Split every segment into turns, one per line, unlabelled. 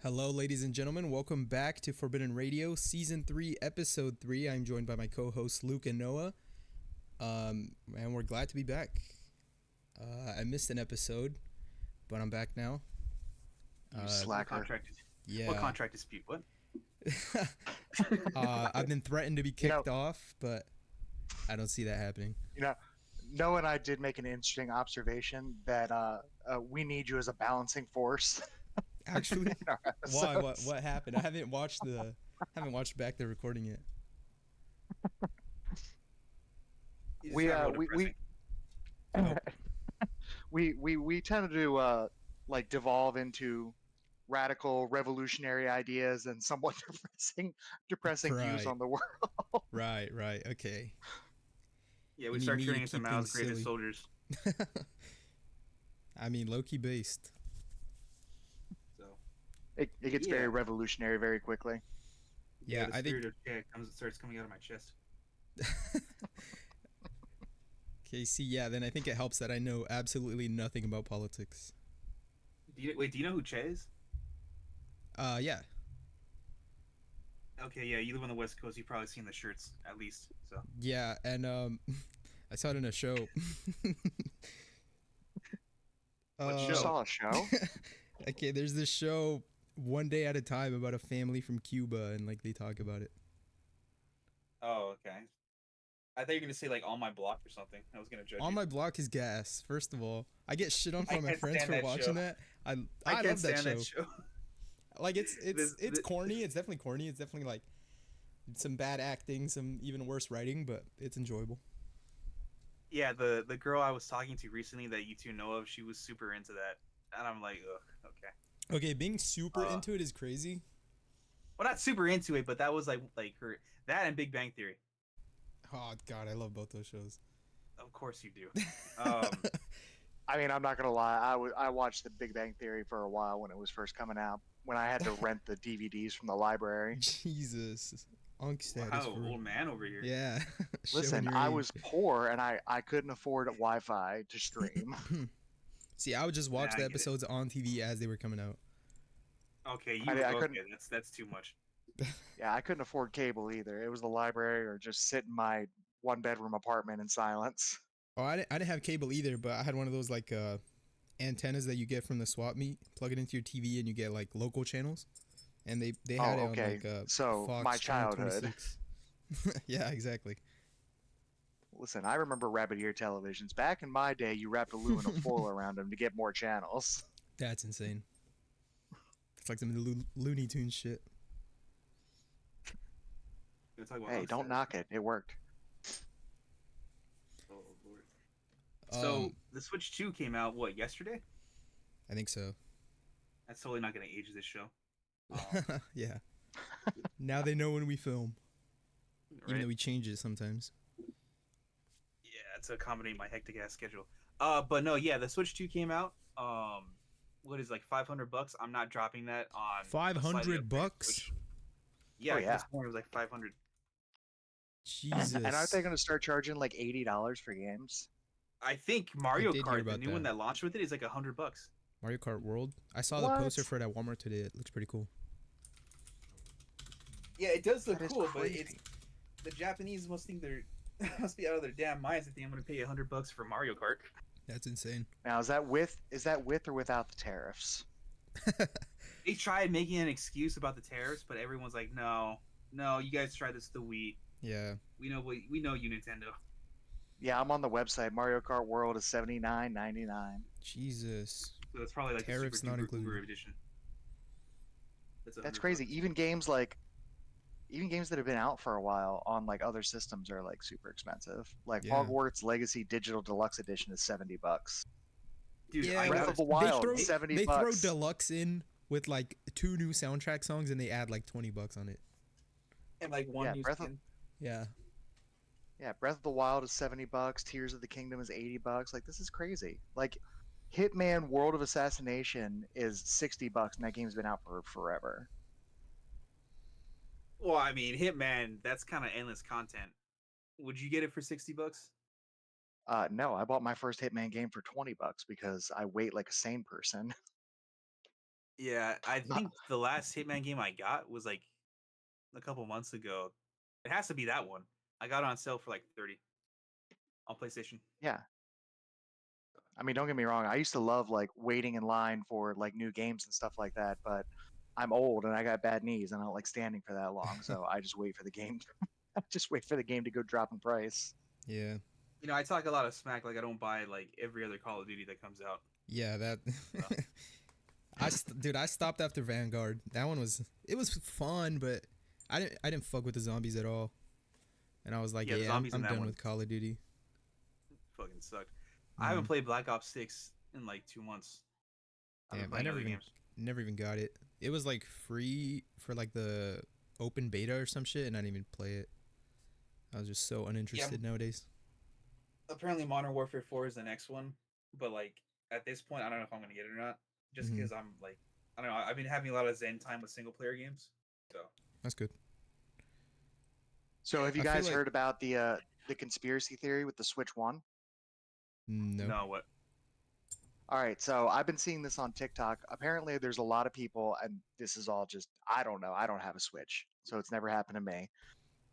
Hello, ladies and gentlemen. Welcome back to Forbidden Radio, Season 3, Episode 3. I'm joined by my co hosts, Luke and Noah. And we're glad to be back. I missed an episode, but I'm back now.
You
What
slacker.
contract? What
Yeah.
contract dispute? What?
I've been threatened to be kicked off, but I don't see that happening.
Noah and I did make an interesting observation that we need you as a balancing force
Actually,
in our
why?
episodes.
What happened? I haven't watched back the recording yet.
You just
We
got real
we
depressing.
we tend to like devolve into radical revolutionary ideas and somewhat depressing views
Right.
on the world.
Right. Okay.
Yeah,
You
we
need
start
me to
turning into
keep
Mao's
things
greatest
silly.
soldiers.
I mean, low-key based.
So
It gets
Yeah.
very revolutionary very quickly.
Yeah,
the
I think.
spirit of Che starts coming out of my chest.
Okay, see, yeah, then I think it helps that I know absolutely nothing about politics.
Do you know who Che is?
Yeah.
Okay, yeah, you live on the West Coast. You've probably seen the shirts at least. So
Yeah, and I saw it in a show.
What
You
show?
saw a show?
Okay, there's this show One Day at a Time about a family from Cuba and like they talk about it.
Oh, okay. I thought you were gonna say like on my block or something. I was gonna judge
On
you.
My Block is gas. First of all, I get shit on
I
from my
can't
friends
stand
for
that
watching
show.
that. I
I can't
love that
stand
show.
that show.
Like it's
This-
corny. It's definitely corny. It's definitely like some bad acting, some even worse writing, but it's enjoyable.
Yeah, the girl I was talking to recently that you two know of, she was super into that, and I'm like, ugh, okay.
Okay, being super
Uh,
into it is crazy.
Well, not super into it, but that was like her that and Big Bang Theory.
Oh God, I love both those shows.
Of course you do. Um,
I mean, I'm not gonna lie. I watched The Big Bang Theory for a while when it was first coming out. When I had to rent the DVDs from the library.
Jesus, Unk status
wow,
for
old man over here.
yeah.
Listen,
Showing your
I
age.
was poor and I couldn't afford Wi-Fi to stream.
See, I would just watch
Nah,
the
I get it.
episodes on TV as they were coming out.
Okay,
I
okay,
couldn't.
that's too much.
Yeah, I couldn't afford cable either. It was the library or just sit in my one-bedroom apartment in silence.
Oh, I didn't have cable either, but I had one of those like antennas that you get from the swap meet. Plug it into your TV and you get like local channels. And they had it on
Okay.
like
So
Fox
my
Channel
childhood.
26. Yeah, exactly.
Listen, I remember rabbit ear televisions. Back in my day, you wrapped aluminum foil around them to get more channels.
That's insane. It's like some Looney Tunes shit.
Gonna talk about
Hey,
Unk
don't
status.
knock it. It worked.
Oh lord. So
Um,
the Switch 2 came out what yesterday?
I think so.
That's totally not gonna age this show. Um,
Yeah. Now they know when we film, even
right?
though we change it sometimes.
Yeah, it's a accommodate my hectic ass schedule. But no, yeah, the Switch 2 came out. What is like $500? I'm not dropping that on a slightly
500
upgraded
bucks.
Switch. Yeah,
Oh,
I
yeah.
this morning was like 500.
Jesus.
And aren't they going to start charging like $80 for games?
I think Mario
did hear
Kart, the
about
new one
that.
that launched with it, is like $100.
Mario Kart World. I saw the
What?
poster for it at Walmart today. It looks pretty cool.
Yeah, it does look
That is
cool, but
crazy.
it's the Japanese must think they're must be out of their damn minds that think I'm gonna pay $100 for Mario Kart.
That's insane.
Now, is that with or without the tariffs?
They tried making an excuse about the tariffs, but everyone's like, no, you guys tried this the Wii.
Yeah.
We know you, Nintendo.
Yeah, I'm on the website. Mario Kart World is $79.99.
Jesus.
So that's probably like
Tariffs
the
not
super duper
included.
Uber edition.
That's
100
crazy.
bucks.
Even games that have been out for a while on like other systems are like super expensive. Like
Yeah.
Hogwarts Legacy Digital Deluxe Edition is $70.
Dude,
Yeah,
I
Breath
got
of the
it.
Wild,
throw-
70
They throw
bucks.
deluxe in with like 2 new soundtrack songs and they add like $20 on it.
And like one
Yeah,
new skin.
Yeah.
Breath of the Wild is $70. Tears of the Kingdom is $80. Like, this is crazy. Like, Hitman World of Assassination is $60 and that game's been out for forever.
Well, I mean, Hitman, that's kind of endless content. Would you get it for $60?
No, I bought my first Hitman game for $20 because I wait like a sane person.
Yeah, I think the last Hitman game I got was like a couple months ago. It has to be that one. I got it on sale for like 30 on PlayStation.
Yeah. I mean, don't get me wrong. I used to love like waiting in line for like new games and stuff like that, but I'm old and I got bad knees and I don't like standing for that long, so I just wait for the game. I just wait for the game to go drop in price.
Yeah.
You know, I talk a lot of smack. Like I don't buy like every other Call of Duty that comes out.
Yeah, that.
So.
Dude, I stopped after Vanguard. That one was fun, but I didn't fuck with the zombies at all. And I was like,
Yeah, the
yeah,
zombies in
I'm
that
done
one
with Call of Duty.
fucking sucked. I haven't
Mhm.
played Black Ops 6 in like 2 months. I've been
Damn, I
playing other games.
never even got it. It was like free for like the open beta or some shit, and I didn't even play it. I was just so
Yeah,
uninterested nowadays.
apparently Modern Warfare 4 is the next one, but like at this point, I don't know if I'm gonna get it or not. Just
Hmm.
because I'm like, I don't know. I've been having a lot of Zen time with single player games, so
That's good.
So have you
I feel
guys
like
heard about the conspiracy theory with the Switch 1?
no.
no. What?
All right, so I've been seeing this on TikTok. Apparently, there's a lot of people, and this is all just, I don't know. I don't have a Switch, so it's never happened to me.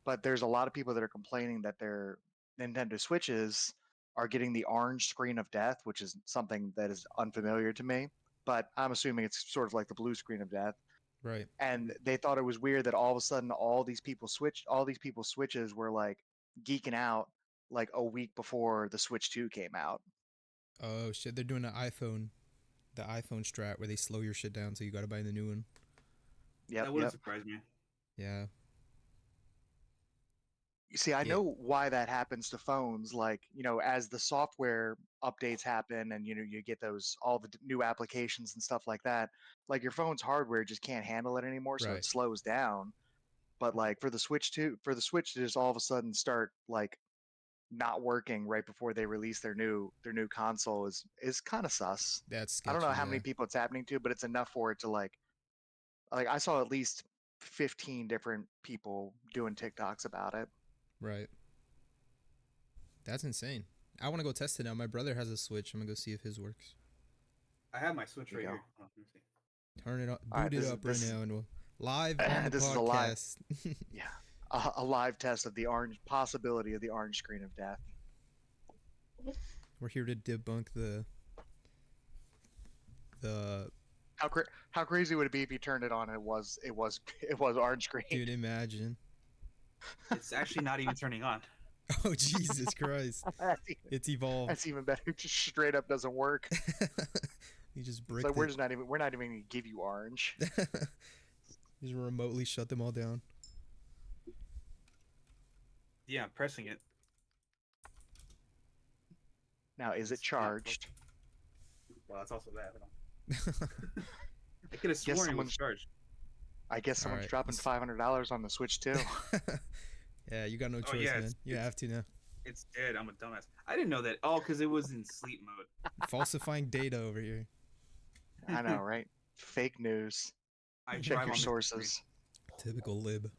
But there's a lot of people that are complaining that their Nintendo Switches are getting the orange screen of death, which is something that is unfamiliar to me. But I'm assuming it's sort of like the blue screen of death.
Right.
And they thought it was weird that all of a sudden all these people's Switches were like geeking out like a week before the Switch 2 came out.
Oh shit, they're doing the iPhone strat where they slow your shit down, so you gotta buy the new one.
Yep,
That wouldn't
yep.
surprise me.
Yeah.
You see, I
Yeah.
know why that happens to phones. Like, as the software updates happen and, you get all the new applications and stuff like that, like your phone's hardware just can't handle it anymore. So it
Right.
slows down. But like for the Switch to just all of a sudden start like not working right before they release their new console is kind of sus.
That's
I don't know
sketchy.
how
Yeah.
many people it's happening to, but it's enough for it to like I saw at least 15 different people doing TikToks about it.
Right. That's insane. I want to go test it now. My brother has a Switch. I'm gonna go see if his works.
I have my Switch
There you
right
go.
here. Oh, let me see.
Turn it on,
All right,
boot it up right now, and we'll live on the
this is a live,
podcast.
yeah, a live test of the orange possibility of the orange screen of death.
We're here to debunk the
How crazy would it be if you turned it on and it was orange screen?
dude. Imagine.
It's actually not even turning on.
Oh Jesus Christ!
that's, even,
It's evolved.
that's even better. It just straight up doesn't work.
You just
It's like
bricked it.
we're not even gonna give you orange.
Just remotely shut them all down.
Yeah, I'm pressing it.
Now, is it
It's not
charged?
well, that's also that. I could have
Guess
sworn it was
someone's
charged.
I guess
All
someone's
right.
dropping $500 on the Switch too.
Yeah, you got no
Oh
choice,
yeah,
man. You have to now.
it's dead. I'm a dumbass. I didn't know that. Oh, because it was in sleep mode.
Falsifying data over here.
I know, right? Fake news.
I
Check
drive
your
on Mr.
sources.
Typical lib.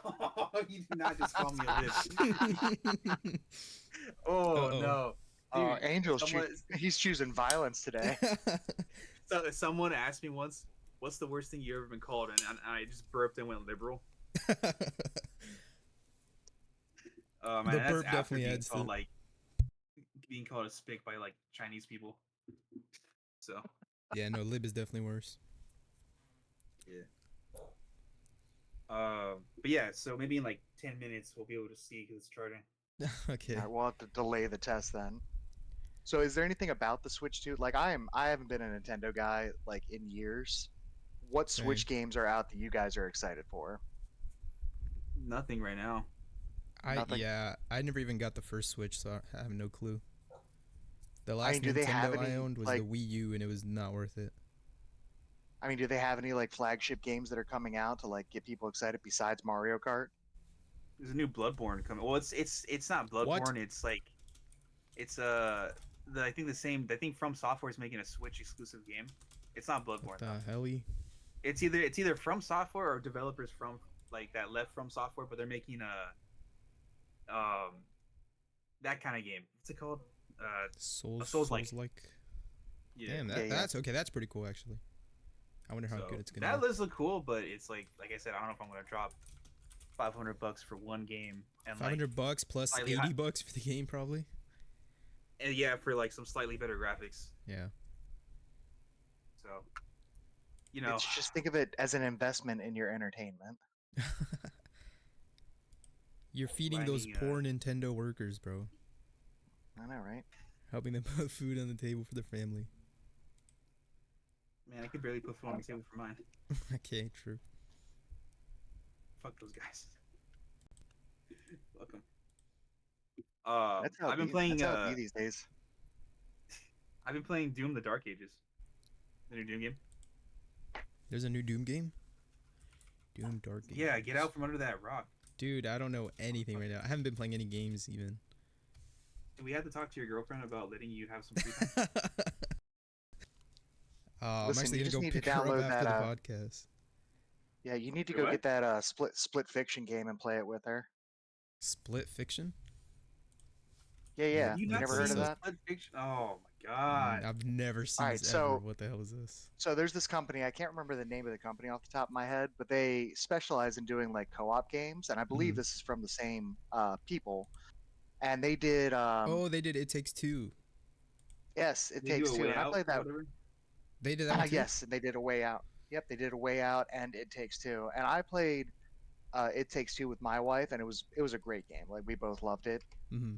Oh, you did not just call me a lib. Oh
Uh-oh.
no,
Oh,
dude!
he's choosing violence today.
Someone asked me once, "What's the worst thing you ever been called?" And I just burped and went liberal.
The
Man, that's
burp
after
definitely
being
adds
called
to.
like being called a spick by like Chinese people. So
Yeah, no, lib is definitely worse.
yeah. But yeah, so maybe in like 10 minutes we'll be able to see because it's charging.
Okay.
All right, we'll have to delay the test then. So, is there anything about the Switch 2? Like, I haven't been a Nintendo guy like in years. What
Same.
Switch games are out that you guys are excited for?
Nothing right now.
Nothing.
I never even got the first Switch, so I have no clue. The
I mean,
last
do they have
Nintendo I
any
owned was the
like?
Wii U, and it was not worth it.
I mean, do they have any like flagship games that are coming out to like get people excited besides Mario Kart?
There's a new Bloodborne coming. Well, it's not
What?
Bloodborne. It's like it's I think the same. I think From Software is making a Switch exclusive game. It's not
What
Bloodborne
the
though.
helly?
It's either From Software or developers from like that left From Software, but they're making that kind of game. What's it called? A Souls like.
Souls like.
Yeah.
Damn,
Yeah, yeah.
that's okay. That's pretty cool actually. I wonder how
So
good it's gonna
that
be.
does look cool, but it's like I said, I don't know if I'm gonna drop $500 for one game and
Five
like
hundred bucks plus
slightly high,
$80 for the game, probably.
and yeah, for like some slightly better graphics.
Yeah.
So you know,
It's just think of it as an investment in your entertainment.
You're feeding those
grinding.
poor Nintendo workers, bro.
I know, right?
Helping them put food on the table for their family.
Man, I could barely put food on the table for mine.
Okay, true.
Fuck those guys. Fuck them.
That's how
I've been
it be.
playing.
That's how it be these days.
I've been playing Doom: The Dark Ages, the new Doom game.
There's a new Doom game. Doom Dark Ages.
Yeah, get out from under that rock.
Dude, I don't know anything right now. I haven't been playing any games even.
Do we have to talk to your girlfriend about letting you have some free time?
I'm
Listen,
actually
you
gonna
just
go
need to
pick her up
download
after
that.
the podcast.
Yeah, you need to
Wait,
go
what?
get that split fiction game and play it with her.
Split Fiction?
Yeah,
What-
yeah.
Have you
You
what
not
never
is
heard
seen
of
this?
the
that?
Split Fiction? Oh my god.
I've never seen
Alright,
this ever.
so
What the hell is this?
so there's this company. I can't remember the name of the company off the top of my head, but they specialize in doing like co-op games, and I believe
Mhm.
this is from the same people. And they did
Oh, they did It Takes Two.
yes, It
They do
Takes
a
Two,
way
and I
out
played
or
that.
whatever.
They did that one too?
Yes, and they did A Way Out. Yep, they did A Way Out and It Takes Two, and I played It Takes Two with my wife, and it was a great game. Like we both loved it.
Mm-hmm.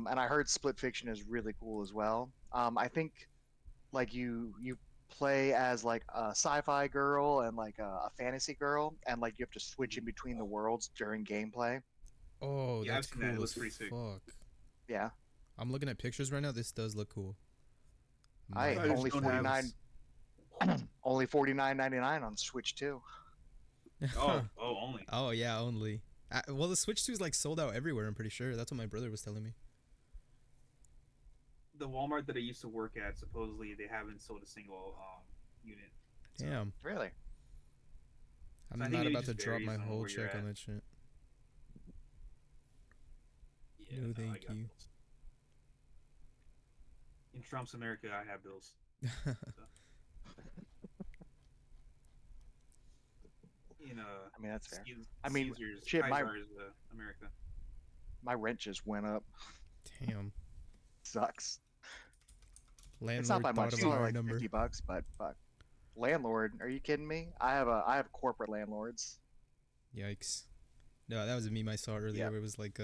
And I heard Split Fiction is really cool as well. I think like you play as like a sci-fi girl and like a fantasy girl, and like you have to switch in between the worlds during gameplay.
Oh,
Yeah, I've
that's
seen that. It
cool as
looks pretty sick.
fuck.
Yeah,
I'm looking at pictures right now. This does look cool.
I
Might
I
have
just
only
to
don't
play
have.
49 only 49.99 on Switch too.
this.
Oh, only.
Oh yeah, only. Well, the Switch 2 is like sold out everywhere. I'm pretty sure. That's what my brother was telling me.
The Walmart that I used to work at, supposedly they haven't sold a single unit. So,
Damn,
Really?
I'm
I think
not
maybe
about to
just
drop
varies
my
on
whole
where you're
check on
at.
that shit.
Yeah,
No,
I
thank
got
you.
bills. In Trump's America, I have bills. In
I mean that's fair.
Caesar's,
I mean,
Caesar's
shit,
Kaiser's America.
my rent just went up.
Damn.
Sucks. It's not
Landlord
by
thought
much.
of
It's only
our
like
number.
$50, but fuck. Landlord, are you kidding me? I have corporate landlords.
Yikes. No, that was a meme I saw earlier
Yeah.
where it was like,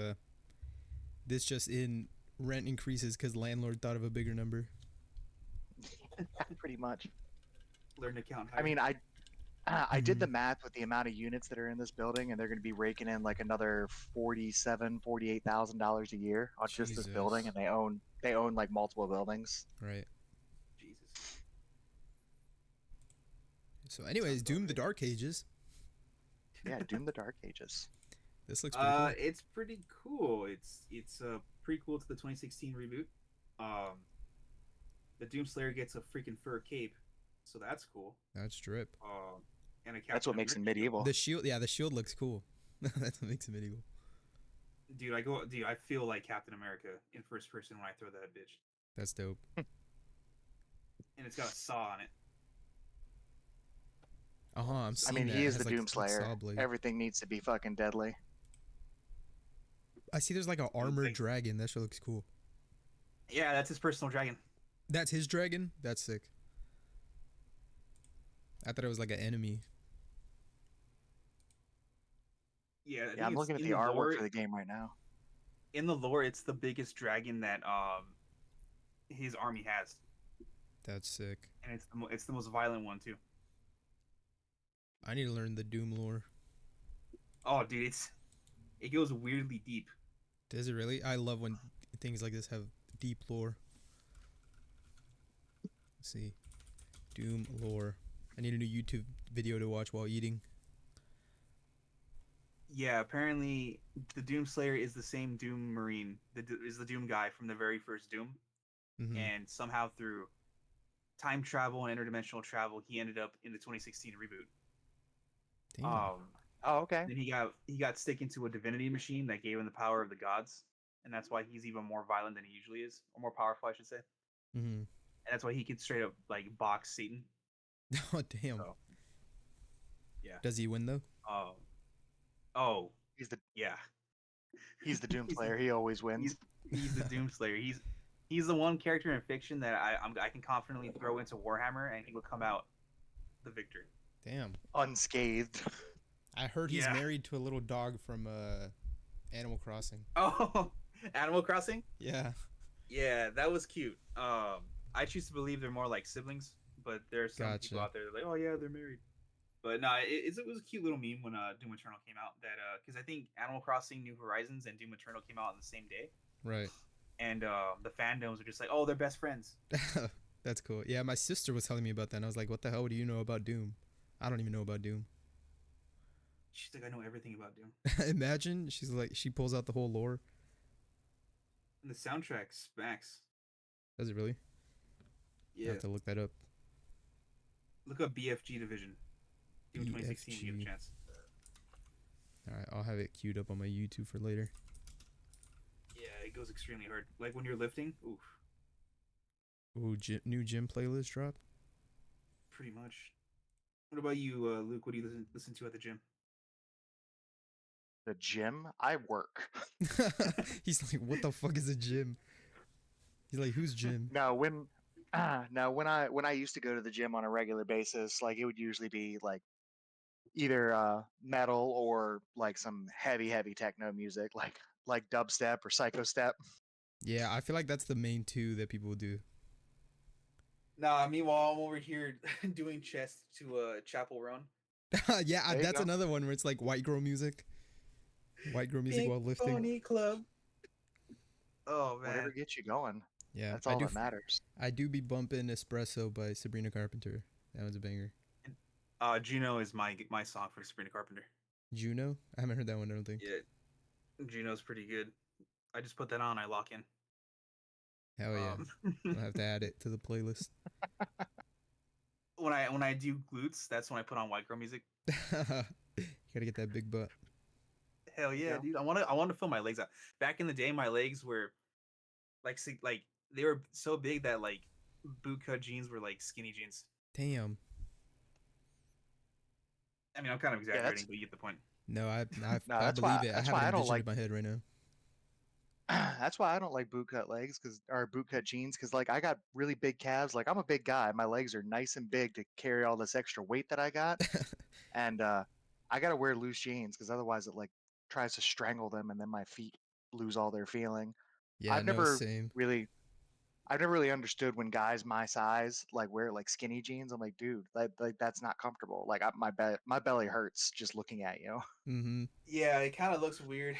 this just in rent increases because landlord thought of a bigger number.
Pretty much.
Learn to count.
I
Higher.
mean, I did the
Mhm.
math with the amount of units that are in this building, and they're going to be raking in like another $48,000 a year on just this building,
Jesus.
and they own like multiple buildings.
Right.
Jesus.
So, anyways,
Sounds about
Doom the
right.
Dark Ages.
Yeah, Doom the Dark Ages.
This looks pretty cool.
It's pretty cool. It's a prequel to the 2016 reboot. Um, the Doomslayer gets a freaking fur cape, so that's cool.
That's drip.
And a Captain
That's what makes him
America shield.
medieval.
The shield, yeah, the shield looks cool. That's what makes it medieval.
Dude, I feel like Captain America in first person when I throw that bitch,
That's dope.
and it's got a saw on it.
I'm
I
seeing
mean,
that.
he
It
is
has,
the
like,
Doomslayer.
saw blade.
Everything needs to be fucking deadly.
I see there's like an armored
like-
dragon. That shit looks cool.
Yeah, that's his personal dragon.
That's his dragon? That's sick. I thought it was like an enemy.
Yeah, I
Yeah,
think
I'm
it's
looking at
in
the artwork
lore.
for the game right now.
In the lore, it's the biggest dragon that his army has,
That's sick.
and it's the most violent one too.
I need to learn the Doom lore.
Oh, dude, it goes weirdly deep.
Does it really? I love when things like this have deep lore. Let's see. Doom lore. I need a new YouTube video to watch while eating.
Yeah, apparently the Doomslayer is the same Doom Marine that is the Doom guy from the very first Doom,
Mm-hmm.
and somehow through time travel and interdimensional travel, he ended up in the 2016 reboot.
Damn.
Oh, okay.
Then he got stick into a divinity machine that gave him the power of the gods, and that's why he's even more violent than he usually is, or more powerful, I should say.
Mm-hmm.
And that's why he could straight up like box Satan.
Oh damn.
So yeah.
Does he win though?
Um. Oh
He's the
yeah.
he's the Doom
he's the
Slayer. He always wins.
he's he's the Doomslayer. He's the one character in fiction that I can confidently throw into Warhammer and he will come out the victor.
Damn.
Unscathed.
I heard he's
Yeah.
married to a little dog from Animal Crossing.
Oh, Animal Crossing.
Yeah.
Yeah, that was cute. I choose to believe they're more like siblings, but there are some people
Gotcha.
out there that are like, oh yeah, they're married. But no, it was a cute little meme when Doom Eternal came out. That because I think Animal Crossing New Horizons and Doom Eternal came out on the same day,
Right.
and the fandoms were just like, oh, they're best friends.
That's cool. Yeah, my sister was telling me about that, and I was like, "What the hell do you know about Doom? I don't even know about Doom."
She's like, I know everything about Doom.
Imagine she's like, she pulls out the whole lore.
And the soundtrack smacks.
Does it really? I
Yeah.
have to look that up.
Look up BFG Division. Doom 2016 when you get a
BFG.
chance.
All right, I'll have it queued up on my YouTube for later.
Yeah, it goes extremely hard. Like when you're lifting, oof,
Ooh, new gym playlist drop.
pretty much. What about you, Luke? What do you listen to at the gym?
The gym. I work.
He's like, "What the fuck is a gym?" He's like, "Who's Jim?"
No, when no, when I used to go to the gym on a regular basis, like it would usually be like either metal or like some heavy techno music, like dubstep or psycho step.
Yeah, I feel like that's the main two that people do.
Nah, meanwhile, I'm over here doing chest to Chapel Run.
Yeah,
There you
that's
go.
another one where it's like white girl music. White girl music
Pink
while lifting.
Pony Club. Oh
Whatever
man.
gets you going.
Yeah,
That's all that matters.
I do be bumping Espresso by Sabrina Carpenter. That was a banger.
Juno is my song for Sabrina Carpenter.
Juno? I haven't heard that one, I don't think.
Yeah, Juno's pretty good. I just put that on. I lock in.
Hell yeah.
Um,
I'll have to add it to the playlist.
when I do glutes, that's when I put on white girl music.
You gotta get that big butt.
Hell
There you
yeah,
go.
dude! I want to fill my legs out. Back in the day, my legs were like they were so big that like bootcut jeans were like skinny jeans.
Damn.
I mean, I'm kind of
Yeah,
exaggerating,
that's
but you get the point.
No,
no,
I believe it. I
that's
have it
why I don't
envisioned
like
in my head right now.
that's why I don't like bootcut legs or bootcut jeans because like I got really big calves. Like I'm a big guy. My legs are nice and big to carry all this extra weight that I got. And I gotta wear loose jeans because otherwise it like tries to strangle them and then my feet lose all their feeling.
Yeah,
I've
no,
never
same.
really I've never really understood when guys my size like wear like skinny jeans. I'm like, dude, like that's not comfortable. Like my belly hurts just looking at you.
Mm-hmm.
Yeah, it kind of looks weird.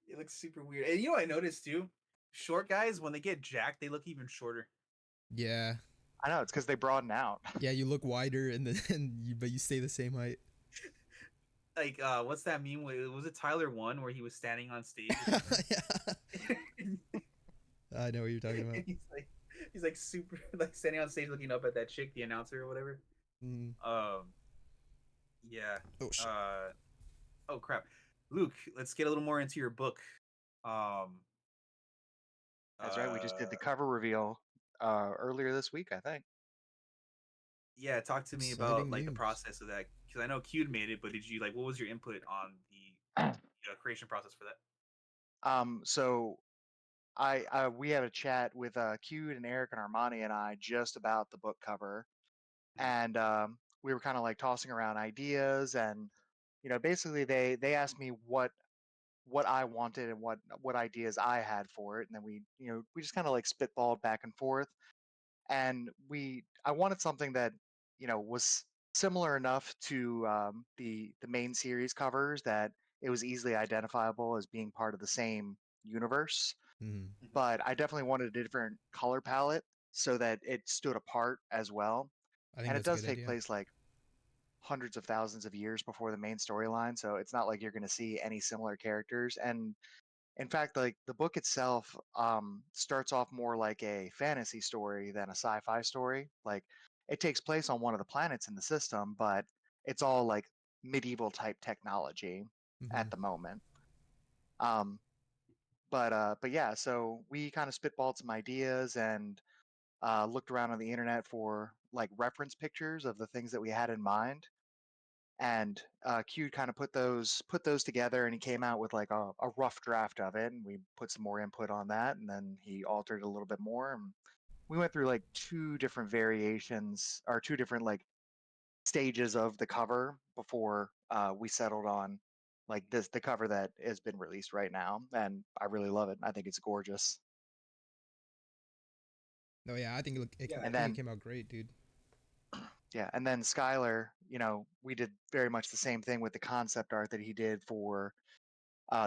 It looks super weird. And you know what I noticed too? Short guys, when they get jacked, they look even shorter.
Yeah.
I know it's because they broaden out.
Yeah, you look wider and then but you stay the same height.
Like, what's that meme? Was it Tyler One where he was standing on stage or something?
Yeah. I know what you're talking about.
And he's like super like standing on stage looking up at that chick, the announcer or whatever.
Mm.
Um, yeah.
Oh shit.
Oh crap, Luke. Let's get a little more into your book. Um,
That's right. We just did
uh,
the cover reveal earlier this week, I think.
yeah. Talk to me about
Exciting
like the
news.
process of that because I know Q'd made it, but did you like what was your input on the creation process for that?
So we had a chat with Q and Eric and Armani and I just about the book cover,
Mhm.
and we were kind of like tossing around ideas, and basically they asked me what I wanted and what ideas I had for it, and then we just kind of like spitballed back and forth, and I wanted something that was similar enough to the main series covers that it was easily identifiable as being part of the same universe,
Mm.
Mhm.
but I definitely wanted a different color palette so that it stood apart as well.
I think
And it
that's a
does
good
take
idea.
place like hundreds of thousands of years before the main storyline, so it's not like you're going to see any similar characters. And in fact, like the book itself starts off more like a fantasy story than a sci-fi story. Like it takes place on one of the planets in the system, but it's all like medieval type technology
Mm-hmm.
at the moment. Um, but yeah, so we kind of spitballed some ideas and looked around on the internet for like reference pictures of the things that we had in mind, and Q kind of put those together, and he came out with like a rough draft of it, and we put some more input on that, and then he altered a little bit more, and we went through like two different variations or two different like stages of the cover before we settled on like this the cover that has been released right now, and I really love it. I think it's gorgeous.
No, yeah, I think
Yeah,
I
And
think it
then
came out great, dude.
yeah, and then Skylar, you know, we did very much the same thing with the concept art that he did for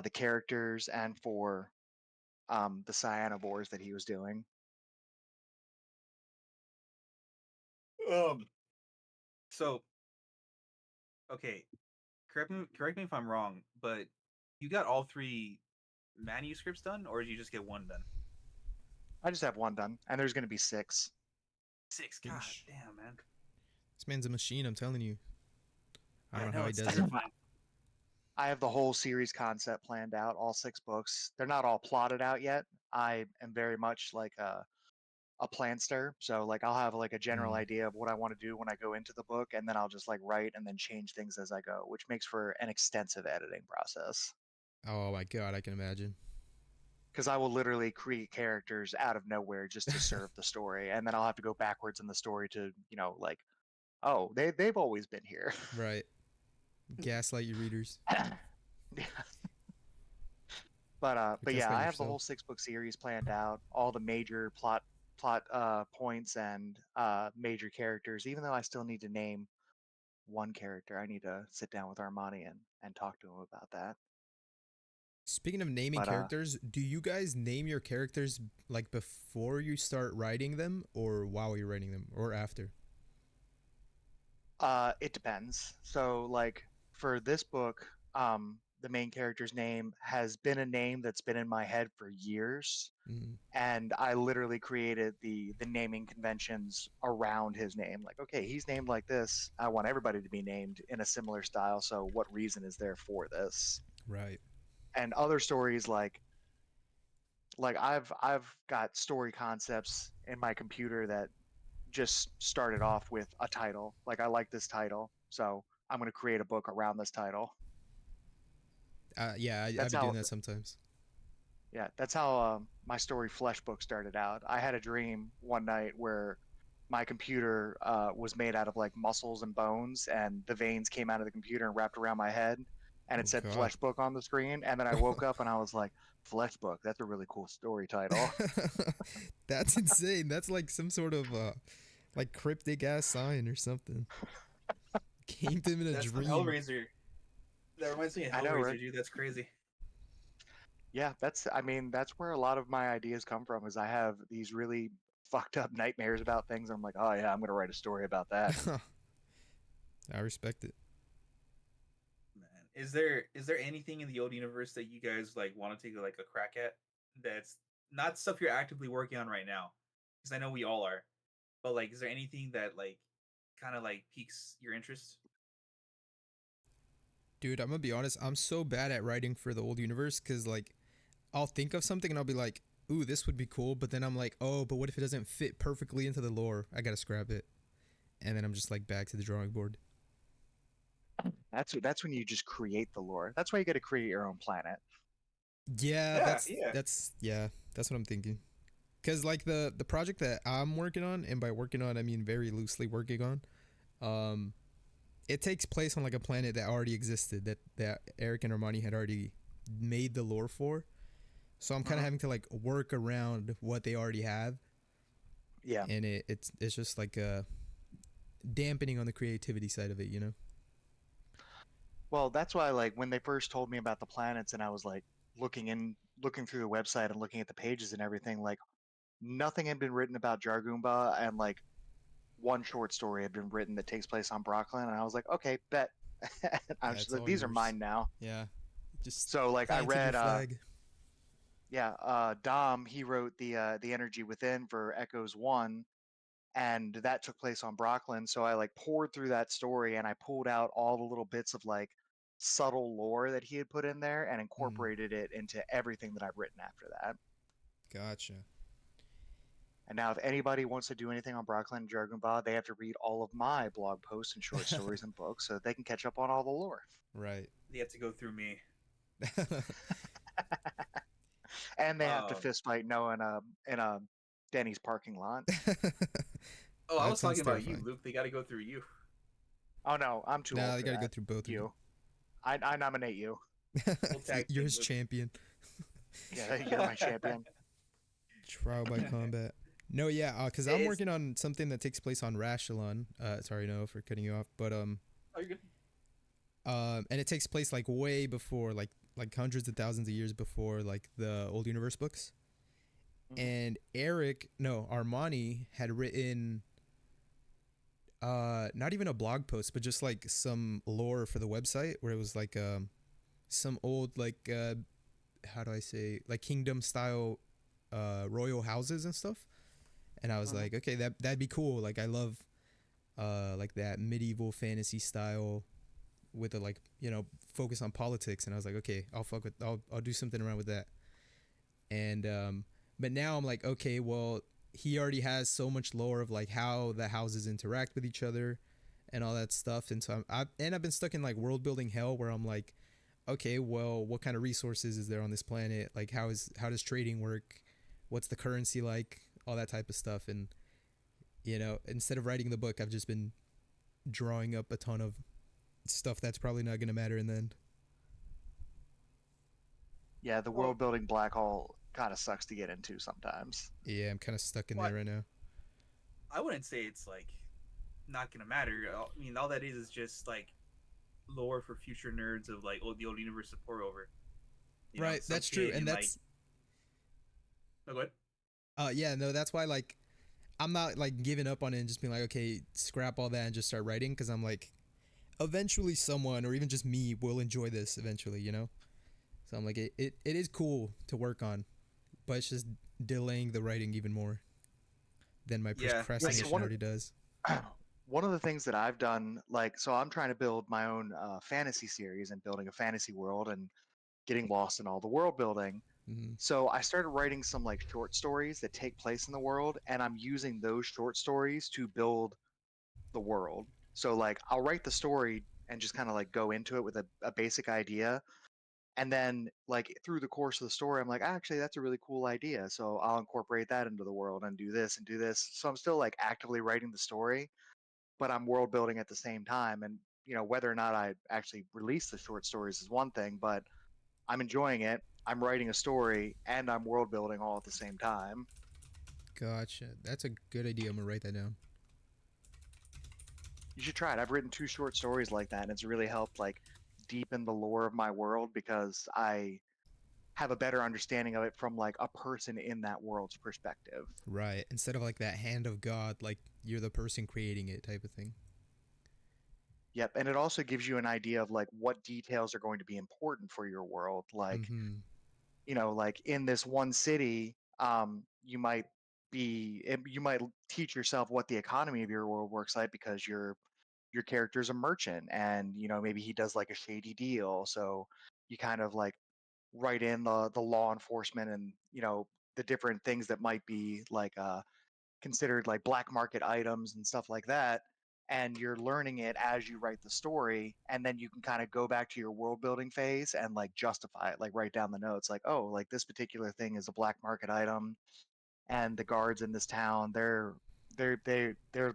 the characters and for the cyanivores that he was doing.
um so okay, correct me if I'm wrong, but you got all three manuscripts done, or did you just get one done?
I just have one done, and there's going to be six.
Six. God
Yeesh.
damn, man.
This man's a machine. I'm telling you. I don't
I
know
know
how he
it's
does it.
terrifying.
I have the whole series concept planned out, all six books. They're not all plotted out yet. I am very much like a planster. So like I'll have like a general
Mm.
idea of what I want to do when I go into the book, and then I'll just like write and then change things as I go, which makes for an extensive editing process.
Oh my god, I can imagine.
Because I will literally create characters out of nowhere just to serve the story, and then I'll have to go backwards in the story to, you know, like, oh, they've always been here.
Right. Gaslight your readers. Or
But yeah,
gaslight
I have the whole
yourself.
6 book series planned out, all the major plot points and major characters. Even though I still need to name one character, I need to sit down with Armani and talk to him about that.
Speaking of naming
But
characters, do you guys name your characters like before you start writing them or while you're writing them or after?
it depends. So like for this book, the main character's name has been a name that's been in my head for years,
Mm,
and I literally created the naming conventions around his name. Like, okay, he's named like this. I want everybody to be named in a similar style. So, what reason is there for this?
right.
And other stories like I've got story concepts in my computer that just started off with a title. Like, I like this title, so I'm going to create a book around this title.
Yeah, I
That's
be doing
how
that sometimes.
that's how my story Flesh book started out. I had a dream one night where my computer was made out of like muscles and bones, and the veins came out of the computer and wrapped around my head, and it
Oh
said
god.
Flesh book on the screen. And then I woke up and I was like, Flesh book, that's a really cool story title.
That's insane. That's like some sort of like cryptic ass sign or something. Came to him in a
That's from
dream.
Hellraiser. That reminds me of
I know, right?
Hellraiser, dude. That's crazy.
Yeah, that's I mean that's where a lot of my ideas come from. Is I have these really fucked up nightmares about things. And I'm like, oh yeah, I'm gonna write a story about that.
I respect it.
Man, is there anything in the old universe that you guys like want to take like a crack at? That's not stuff you're actively working on right now, because I know we all are. But like, is there anything that like kind of like piques your interest?
Dude, I'm gonna be honest. I'm so bad at writing for the old universe because like I'll think of something and I'll be like, "Ooh, this would be cool," but then I'm like, "Oh, but what if it doesn't fit perfectly into the lore? I gotta scrap it." And then I'm just like back to the drawing board.
That's when you just create the lore. That's why you got to create your own planet.
Yeah,
Yeah, yeah.
that's what I'm thinking. Cause like the project that I'm working on, and by working on I mean very loosely working on, um, it takes place on like a planet that already existed that Eric and Armani had already made the lore for. So I'm kind of
Hmm.
having to like work around what they already have,
Yeah.
and it's just like dampening on the creativity side of it, you know?
Well, that's why like when they first told me about the planets and I was like looking through the website and looking at the pages and everything, like nothing had been written about Jargoomba, and like one short story had been written that takes place on Brooklyn, and I was like, okay, bet. I was just
That's
like,
all
these are
yours.
mine now.
Yeah, just
So like I
planted your
read
flag.
yeah, Dom, he wrote the Energy Within for Echoes 1, and that took place on Brooklyn. So I like poured through that story and I pulled out all the little bits of like subtle lore that he had put in there and
Mm,
incorporated it into everything that I've written after that.
gotcha.
And now, if anybody wants to do anything on Brooklyn and Dragon Ball, they have to read all of my blog posts and short stories and books so that they can catch up on all the lore.
Right.
They have to go through me.
And they have to
Um,
fist fight Noah in a Denny's parking lot.
oh, I
That
was
sounds
talking about you,
terrifying.
Luke. They got to go through you.
Oh no, I'm too
Nah,
old
they
for
gotta go
that.
through both of you.
You, I nominate you.
We'll tag
You're
team,
his
Luke.
champion.
Yeah, you're my champion.
Trial by combat. No, yeah, because I'm
It's,
working on something that takes place on Rashalon. Sorry, no, for cutting you off, but
oh, you're good.
and it takes place like way before, like hundreds of thousands of years before, like the old universe books.
Mhm.
And Armani had written, not even a blog post, but just like some lore for the website where it was like some old like how do I say, like kingdom style royal houses and stuff. And I was
Mhm.
like, okay, that'd be cool. Like I love like that medieval fantasy style with a, like, focus on politics. And I was like, okay, I'll do something around with that. And but now I'm like, okay, well, he already has so much lore of like how the houses interact with each other and all that stuff. And so I've been stuck in like world building hell where I'm like, okay, well, what kind of resources is there on this planet? Like how does trading work? What's the currency like? All that type of stuff. And instead of writing the book, I've just been drawing up a ton of stuff that's probably not going to matter in the end.
Yeah, the
Well,
world building black hole kind of sucks to get into sometimes.
Yeah, I'm kind of stuck in
what
there right now.
I wouldn't say it's like not gonna matter. I mean, all that is just like lore for future nerds of like the old universe to pour over. You know,
Right,
some
that's true.
kid
And
in like.
that's
No, go ahead.
yeah, no, that's why like I'm not like giving up on it and just being like, okay, scrap all that and just start writing, because I'm like, eventually someone or even just me will enjoy this eventually, you know? So I'm like, it is cool to work on, but it's just delaying the writing even more than my
Yeah,
Yeah,
I get
so
procrastination
you.
already does.
one of the things that I've done, like, so I'm trying to build my own fantasy series and building a fantasy world and getting lost in all the world building.
Mm-hmm.
So I started writing some like short stories that take place in the world, and I'm using those short stories to build the world. So like I'll write the story and just kind of like go into it with a basic idea. And then like through the course of the story, I'm like, actually, that's a really cool idea. So I'll incorporate that into the world and do this and do this. So I'm still like actively writing the story, but I'm world building at the same time. And whether or not I actually release the short stories is one thing, but I'm enjoying it. I'm writing a story and I'm world building all at the same time.
Gotcha. That's a good idea. I'm gonna write that down.
You should try it. I've written two short stories like that, and it's really helped like deepen the lore of my world because I have a better understanding of it from like a person in that world's perspective.
Right. Instead of like that hand of God, like you're the person creating it type of thing.
Yep, and it also gives you an idea of like what details are going to be important for your world. Like,
Mm-hmm.
like in this one city, you might teach yourself what the economy of your world works like because your character's a merchant and maybe he does like a shady deal. So you kind of like write in the law enforcement and the different things that might be like considered like black market items and stuff like that, and you're learning it as you write the story, and then you can kind of go back to your world building phase and like justify it, like write down the notes like, oh, like this particular thing is a black market item, and the guards in this town, they're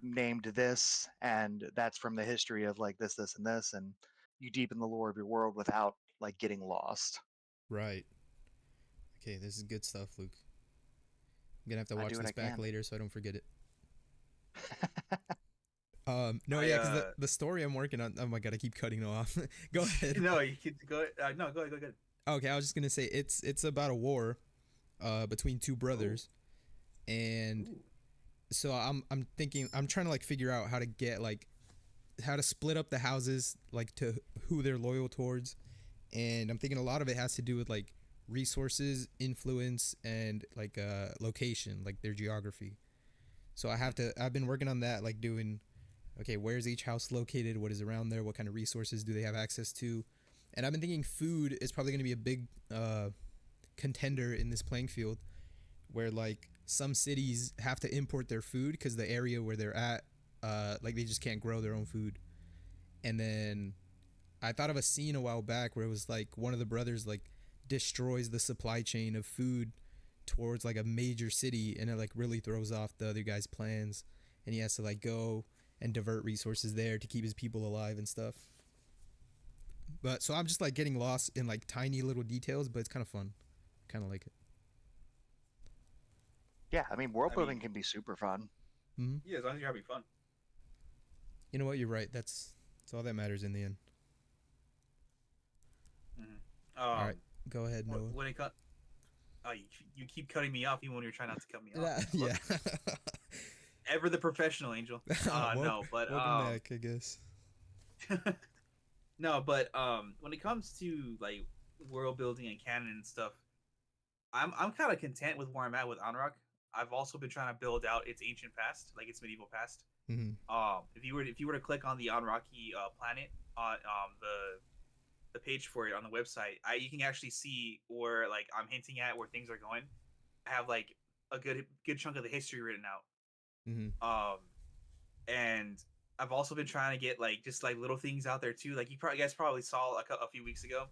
named this, and that's from the history of like this and this, and you deepen the lore of your world without like getting lost.
Right. Okay, this is good stuff, Luke. I'm gonna have to
I
watch
do what
this
I
back
can.
later so I don't forget it. No,
I
yeah, because the story I'm working on. Oh my god, I keep cutting off. Go ahead.
no, you can go. No, go ahead. Go ahead.
Okay, I was just gonna say it's about a war, between two
Oh,
brothers, and
ooh.
so I'm thinking I'm trying to like figure out how to get like how to split up the houses like to who they're loyal towards, and I'm thinking a lot of it has to do with like resources, influence, and like location, like their geography. So I've been working on that, like doing, okay, where's each house located? What is around there? What kind of resources do they have access to? And I've been thinking food is probably going to be a big contender in this playing field, where like some cities have to import their food because the area where they're at, like they just can't grow their own food. And then I thought of a scene a while back where it was like one of the brothers like destroys the supply chain of food towards like a major city, and it like really throws off the other guy's plans, and he has to like go and divert resources there to keep his people alive and stuff. But so I'm just like getting lost in like tiny little details, but it's kind of fun. Kind of like it.
Yeah, I mean, world
I
building
mean,
can be super fun.
Mm-hmm.
yeah, as long as you're having fun.
You know what? You're right. That's all that matters in the end.
Mm-hmm.
All right, go ahead, Noah.
When it comes, oh, you keep cutting me off even when you're trying not to cut me off.
Yeah.
Ever the professional, Angel. No, but
welcome back, I guess.
no, but when it comes to like world building and canon and stuff, I'm kind of content with where I'm at with Anrak. I've also been trying to build out its ancient past, like its medieval past.
Mm-hmm.
If you were to click on the Anraki planet on the page for it on the website, you can actually see where like I'm hinting at where things are going. I have like a good chunk of the history written out.
Mm-hmm.
And I've also been trying to get like just like little things out there too. Like you guys probably saw a few weeks ago.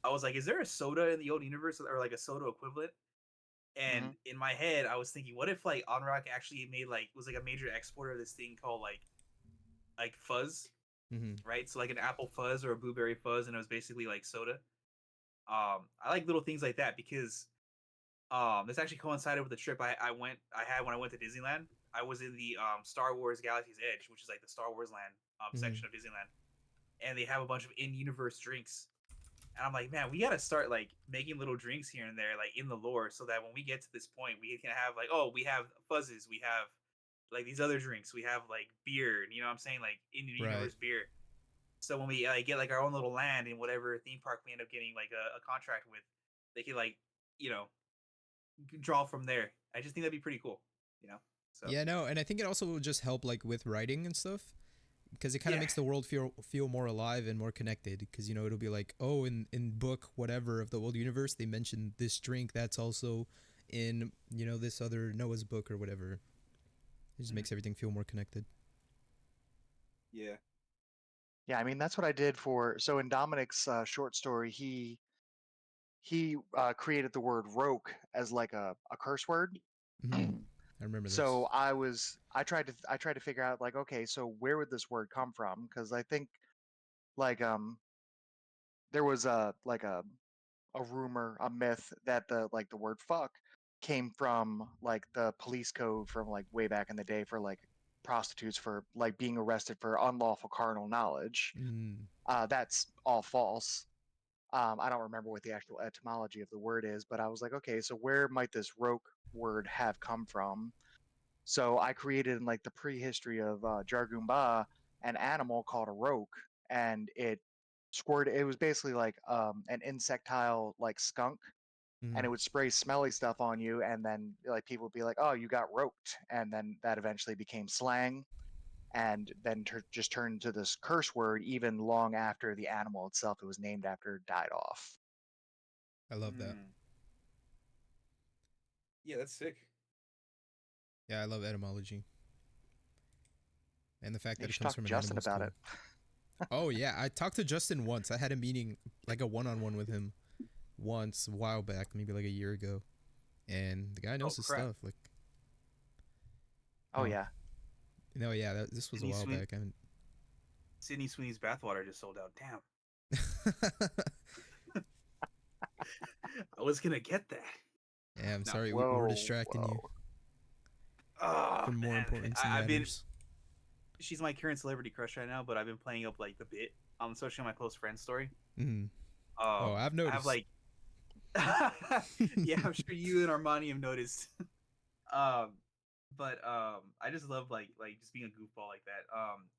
I was like, is there a soda in the old universe or like a soda equivalent? And
Hmm.
in my head, I was thinking, what if like Onrock actually made like was like a major exporter of this thing called like fuzz,
Mm-hmm.
right? So like an apple fuzz or a blueberry fuzz, and it was basically like soda. I like little things like that because this actually coincided with the trip I had when I went to Disneyland. I was in the Star Wars Galaxy's Edge, which is like the Star Wars land
Mm-hmm.
section of Disneyland, and they have a bunch of in-universe drinks. And I'm like, man, we got to start like making little drinks here and there, like in the lore, so that when we get to this point, we can have like, oh, we have fuzzes, we have like these other drinks, we have like beer, you know what I'm saying, like in
Right.
universe beer. So when we get like our own little land in whatever theme park we end up getting like a contract with, they can like you know draw from there. I just think that'd be pretty cool, you know. So
Yeah, no, and I think it also will just help like with writing and stuff because it kind of
yeah,
makes the world feel more alive and more connected. Because it'll be like, oh, in book whatever of the old universe, they mentioned this drink that's also in this other Noah's book or whatever. It just makes everything feel more connected.
yeah.
Yeah, I mean, that's what I did for. So in Dominic's short story, he created the word "roke" as like a curse word.
Mm-hmm. I remember this.
So I tried to figure out like, okay, so where would this word come from? Because I think like there was a rumor, a myth that the word "fuck" came from like the police code from like way back in the day for like prostitutes for like being arrested for unlawful carnal knowledge.
Mm.
That's all false. I don't remember what the actual etymology of the word is, but I was like, okay, so where might this roke word have come from? So I created in like the prehistory of Jargoomba an animal called a roke, and it squirted. It was basically like an insectile like skunk, and
Mm.
it would spray smelly stuff on you, and then like people would be like, "Oh, you got roped," and then that eventually became slang, and then just turned into this curse word even long after the animal itself it was named after died off.
I love that.
Mm. Yeah, that's sick.
Yeah, I love etymology and the fact
You
that it
should
comes
talk to
from an
Justin
animal is
about
cool.
it.
Oh yeah, I talked to Justin once. I had a meeting, like a one-on-one with him once a while back, maybe like a year ago, and the guy
Oh
knows his
crap.
stuff. Like,
Oh
huh?
yeah.
No, yeah, this was a
Sydney
while
Sweeney,
back. I haven't.
Sydney Sweeney's bathwater just sold out. Damn. I was gonna get that.
Yeah, I'm
No.
sorry we're
Whoa,
distracting you
whoa.
Oh
from more
man,
important
I've been.
matters.
She's my current celebrity crush right now, but I've been playing up like the bit, especially on my close friend story.
Mm. Oh, I've
I have
noticed.
like, yeah, I'm sure you and Armani have noticed. um, but I just love like just being a goofball like that.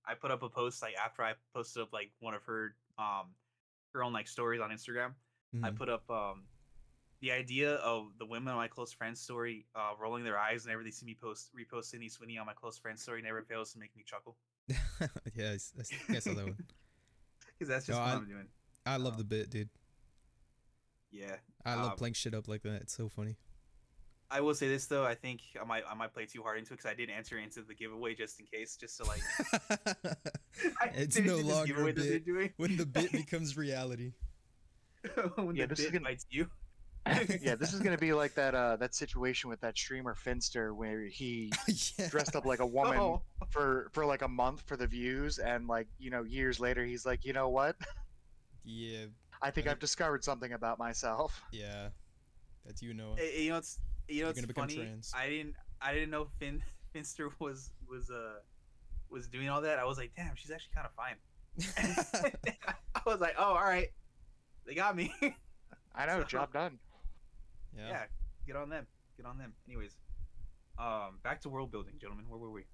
I put up a post like after I posted up like one of her own like stories on Instagram. I
Mm.
put up the idea of the women on my close friend story rolling their eyes whenever they see me repost Sydney Sweeney on my close friend story never fails to make me chuckle
Yeah, I saw that one.
because that's
No,
just what I'm doing.
I love
Um,
the bit, dude.
yeah.
I love playing shit up like that. It's so funny.
I will say this though. I think I might play too hard into it because I did enter into the giveaway just in case, just to like I
It's
finish
no
this
longer a
giveaway that they're
bit
doing
when the bit becomes reality.
when
Yeah,
the
this is
bit
gonna
bites you.
yeah, this is gonna be like that situation with that streamer Finster where he
Yeah.
dressed up like a woman
Oh,
for like a month for the views, and like years later he's like, you know what?
Yeah.
I
I
think
think
I've discovered something about myself.
yeah, that's you, Noah.
you know it's
You're
it's
gonna become
funny.
trans.
I didn't know Finster was doing all that. I was like, damn, she's actually kind of fine. I was like, oh, all right, they got me.
I know,
So
job done.
Yeah.
yeah, get on them, get on them. Anyways, back to world building, gentlemen. Where were we?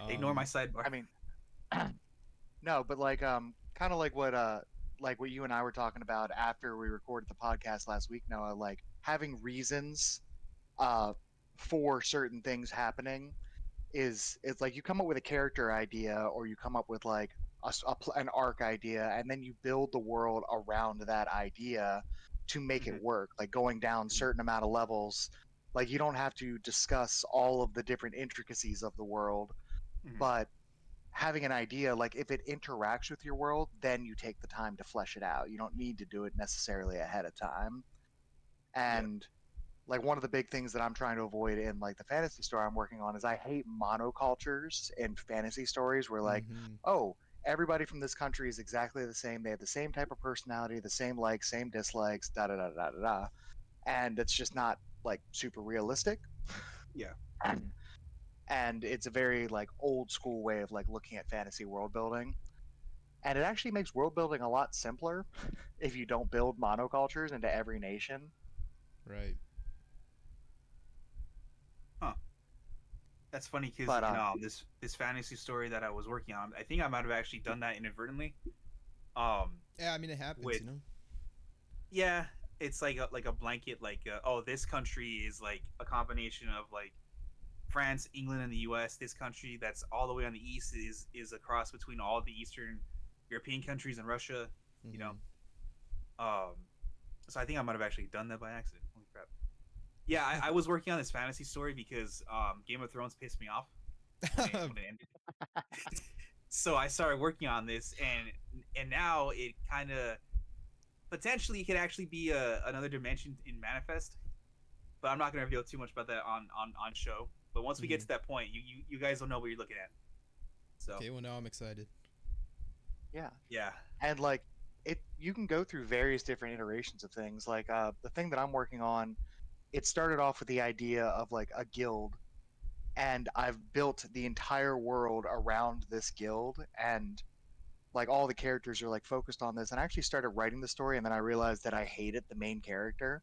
Ignore my
um
sidebar.
I mean, no, but kind of like what you and I were talking about after we recorded the podcast last week, Noah, like having reasons uh for certain things happening is it's like you come up with a character idea or you come up with like an arc idea, and then you build the world around that idea to make it
Mm-hmm.
work, like going down
Mm-hmm.
certain amount of levels. Like you don't have to discuss all of the different intricacies of the world,
Mm-hmm.
but having an idea, like if it interacts with your world, then you take the time to flesh it out. You don't need to do it necessarily ahead of time.
Yeah.
And like one of the big things that I'm trying to avoid in like the fantasy story I'm working on is I hate monocultures in fantasy stories where like,
mhm.
oh, everybody from this country is exactly the same. They have the same type of personality, the same likes, same dislikes, da da da da da da. And it's just not like super realistic.
Yeah.
And it's a very like old school way of like looking at fantasy world building. And it actually makes world building a lot simpler if you don't build monocultures into every nation.
Right.
Huh. That's funny because
But
this fantasy story that I was working on, I think I might have actually done that inadvertently. Um,
Yeah, I mean it happens,
with
you know.
yeah, it's like a blanket like oh, this country is like a combination of like France, England, and the U.S. This country that's all the way on the east is a cross between all the Eastern European countries and Russia. You know,
Mhm.
um, so I think I might have actually done that by accident. Holy crap! Yeah, I was working on this fantasy story because Game of Thrones pissed me off when it ended. So I started working on this, and now it kind of potentially could actually be another dimension in Manifest, but I'm not going to reveal too much about that on show. But once we get
mhm.
to that point, you guys will know what you're looking at. So
Okay, well now I'm excited.
yeah,
yeah.
and like it, you can go through various different iterations of things. Like the thing that I'm working on, it started off with the idea of like a guild, and I've built the entire world around this guild, and like all the characters are like focused on this. And I actually started writing the story, and then I realized that I hated the main character,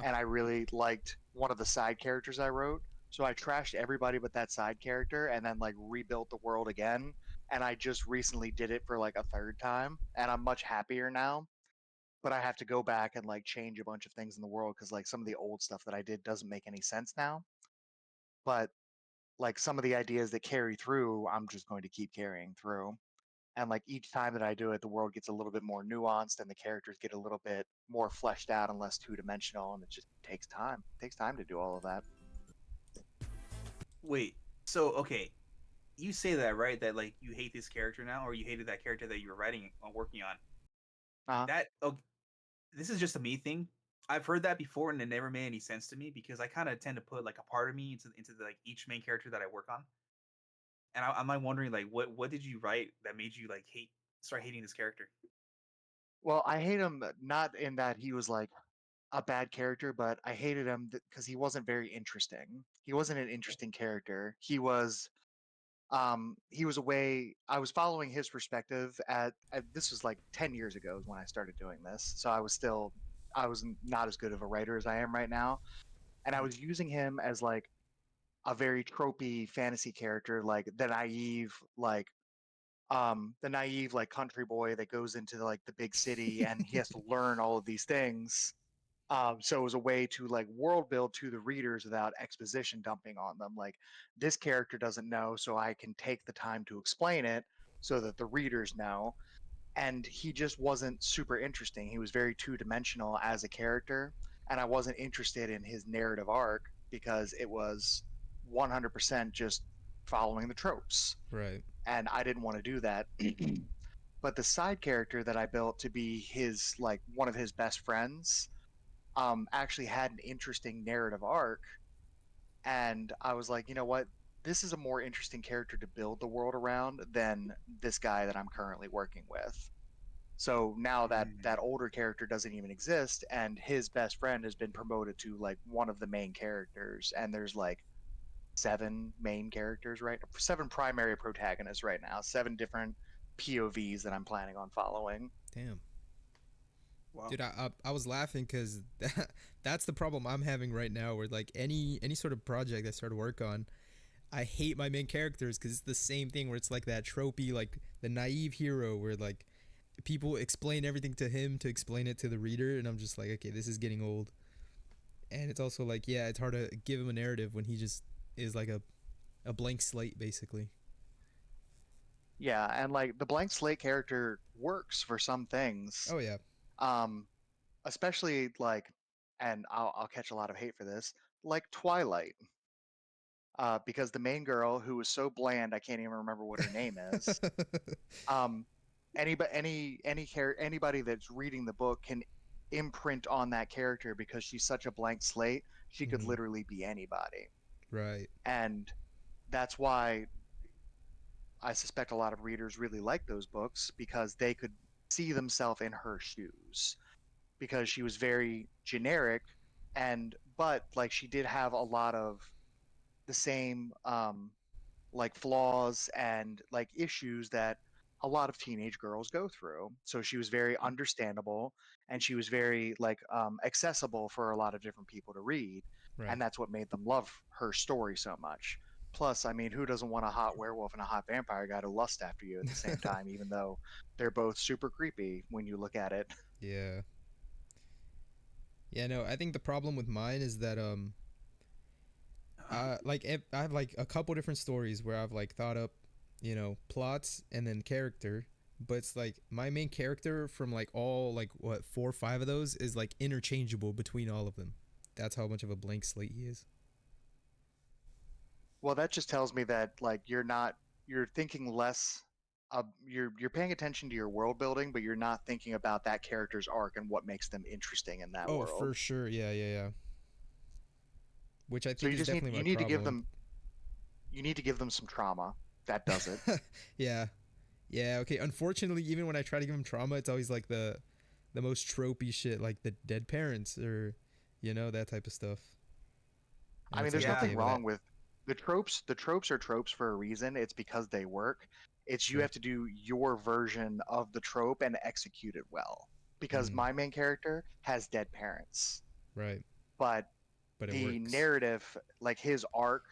and I really liked one of the side characters I wrote. So I trashed everybody but that side character and then like rebuilt the world again. And I just recently did it for like a third time, and I'm much happier now. But I have to go back and like change a bunch of things in the world because like some of the old stuff that I did doesn't make any sense now. But like some of the ideas that carry through, I'm just going to keep carrying through. And like each time that I do it, the world gets a little bit more nuanced and the characters get a little bit more fleshed out and less two dimensional. And it just takes time. It takes time to do all of that.
Wait. So okay, you say that right? That like you hate this character now, or you hated that character that you were writing or working on.
Uh-huh.
That oh, this is just a me thing. I've heard that before, and it never made any sense to me because I kind of tend to put like a part of me into like each main character that I work on, and I'm like wondering like what did you write that made you like start hating this character?
Well, I hate him not in that he was like a bad character, but I hated him because he wasn't very interesting. He wasn't an interesting character. He was a way I was following his perspective at this was like 10 years ago is when I started doing this. So I was not as good of a writer as I am right now. And I
Mhm.
was using him as like a very tropey fantasy character, like the naive like country boy that goes into like the big city and he has to learn all of these things. So it was a way to like world build to the readers without exposition dumping on them. Like this character doesn't know, so I can take the time to explain it so that the readers know. And he just wasn't super interesting. He was very two dimensional as a character. and I wasn't interested in his narrative arc because it was 100% just following the tropes,
Right.
and I didn't want to do that. But the side character that I built to be his like one of his best friends actually had an interesting narrative arc, and I was like, you know what? This is a more interesting character to build the world around than this guy that I'm currently working with. So now that
Mm.
that older character doesn't even exist, and his best friend has been promoted to like one of the main characters, and there's like seven main characters, right? Seven primary protagonists right now, seven different POVs that I'm planning on following.
Damn.
Wow.
Dude, I was laughing because that's the problem I'm having right now. Where like any sort of project I start to work on, I hate my main characters because it's the same thing where it's like that tropey, like the naive hero where like people explain everything to him to explain it to the reader, and I'm just like, okay, this is getting old. And it's also like, yeah, it's hard to give him a narrative when he just is like a blank slate basically.
Yeah, and like the blank slate character works for some things.
Oh yeah.
Um, Especially like, and I'll catch a lot of hate for this, like Twilight, because the main girl who was so bland I can't even remember what her name is. Um, anybody that's reading the book can imprint on that character because she's such a blank slate. She could
Mhm.
literally be anybody,
Right.
and that's why I suspect a lot of readers really like those books because they could see themselves in her shoes because she was very generic, and but like she did have a lot of the same like flaws and like issues that a lot of teenage girls go through. So she was very understandable, and she was very like accessible for a lot of different people to read,
Right.
and that's what made them love her story so much. Plus, I mean, who doesn't want a hot werewolf and a hot vampire guy to lust after you at the same time, even though they're both super creepy when you look at it?
Yeah. Yeah, no, I think the problem with mine is that like I have like a couple different stories where I've like thought up, plots and then character, but it's like my main character from like all like what 4 or 5 of those is like interchangeable between all of them. That's how much of a blank slate he is.
Well, that just tells me that like you're thinking less you're paying attention to your world building, but you're not thinking about that character's arc and what makes them interesting in that
Oh,
world.
for sure. Yeah, yeah, yeah. Which I
So
think is definitely
you
my
need to give
problem.
them you need to give them some trauma. That does it.
Yeah. Yeah, okay. Unfortunately, even when I try to give him trauma, it's always like the most tropey shit, like the dead parents or that type of stuff. And
I mean,
it's
there's
like,
Yeah.
nothing
okay, well that
wrong with the tropes. The tropes are tropes for a reason. It's because they work. It's you
sure.
have to do your version of the trope and execute it well. Because
Mhm.
my main character has dead parents,
Right.
but
But it
the
works.
narrative, like his arc,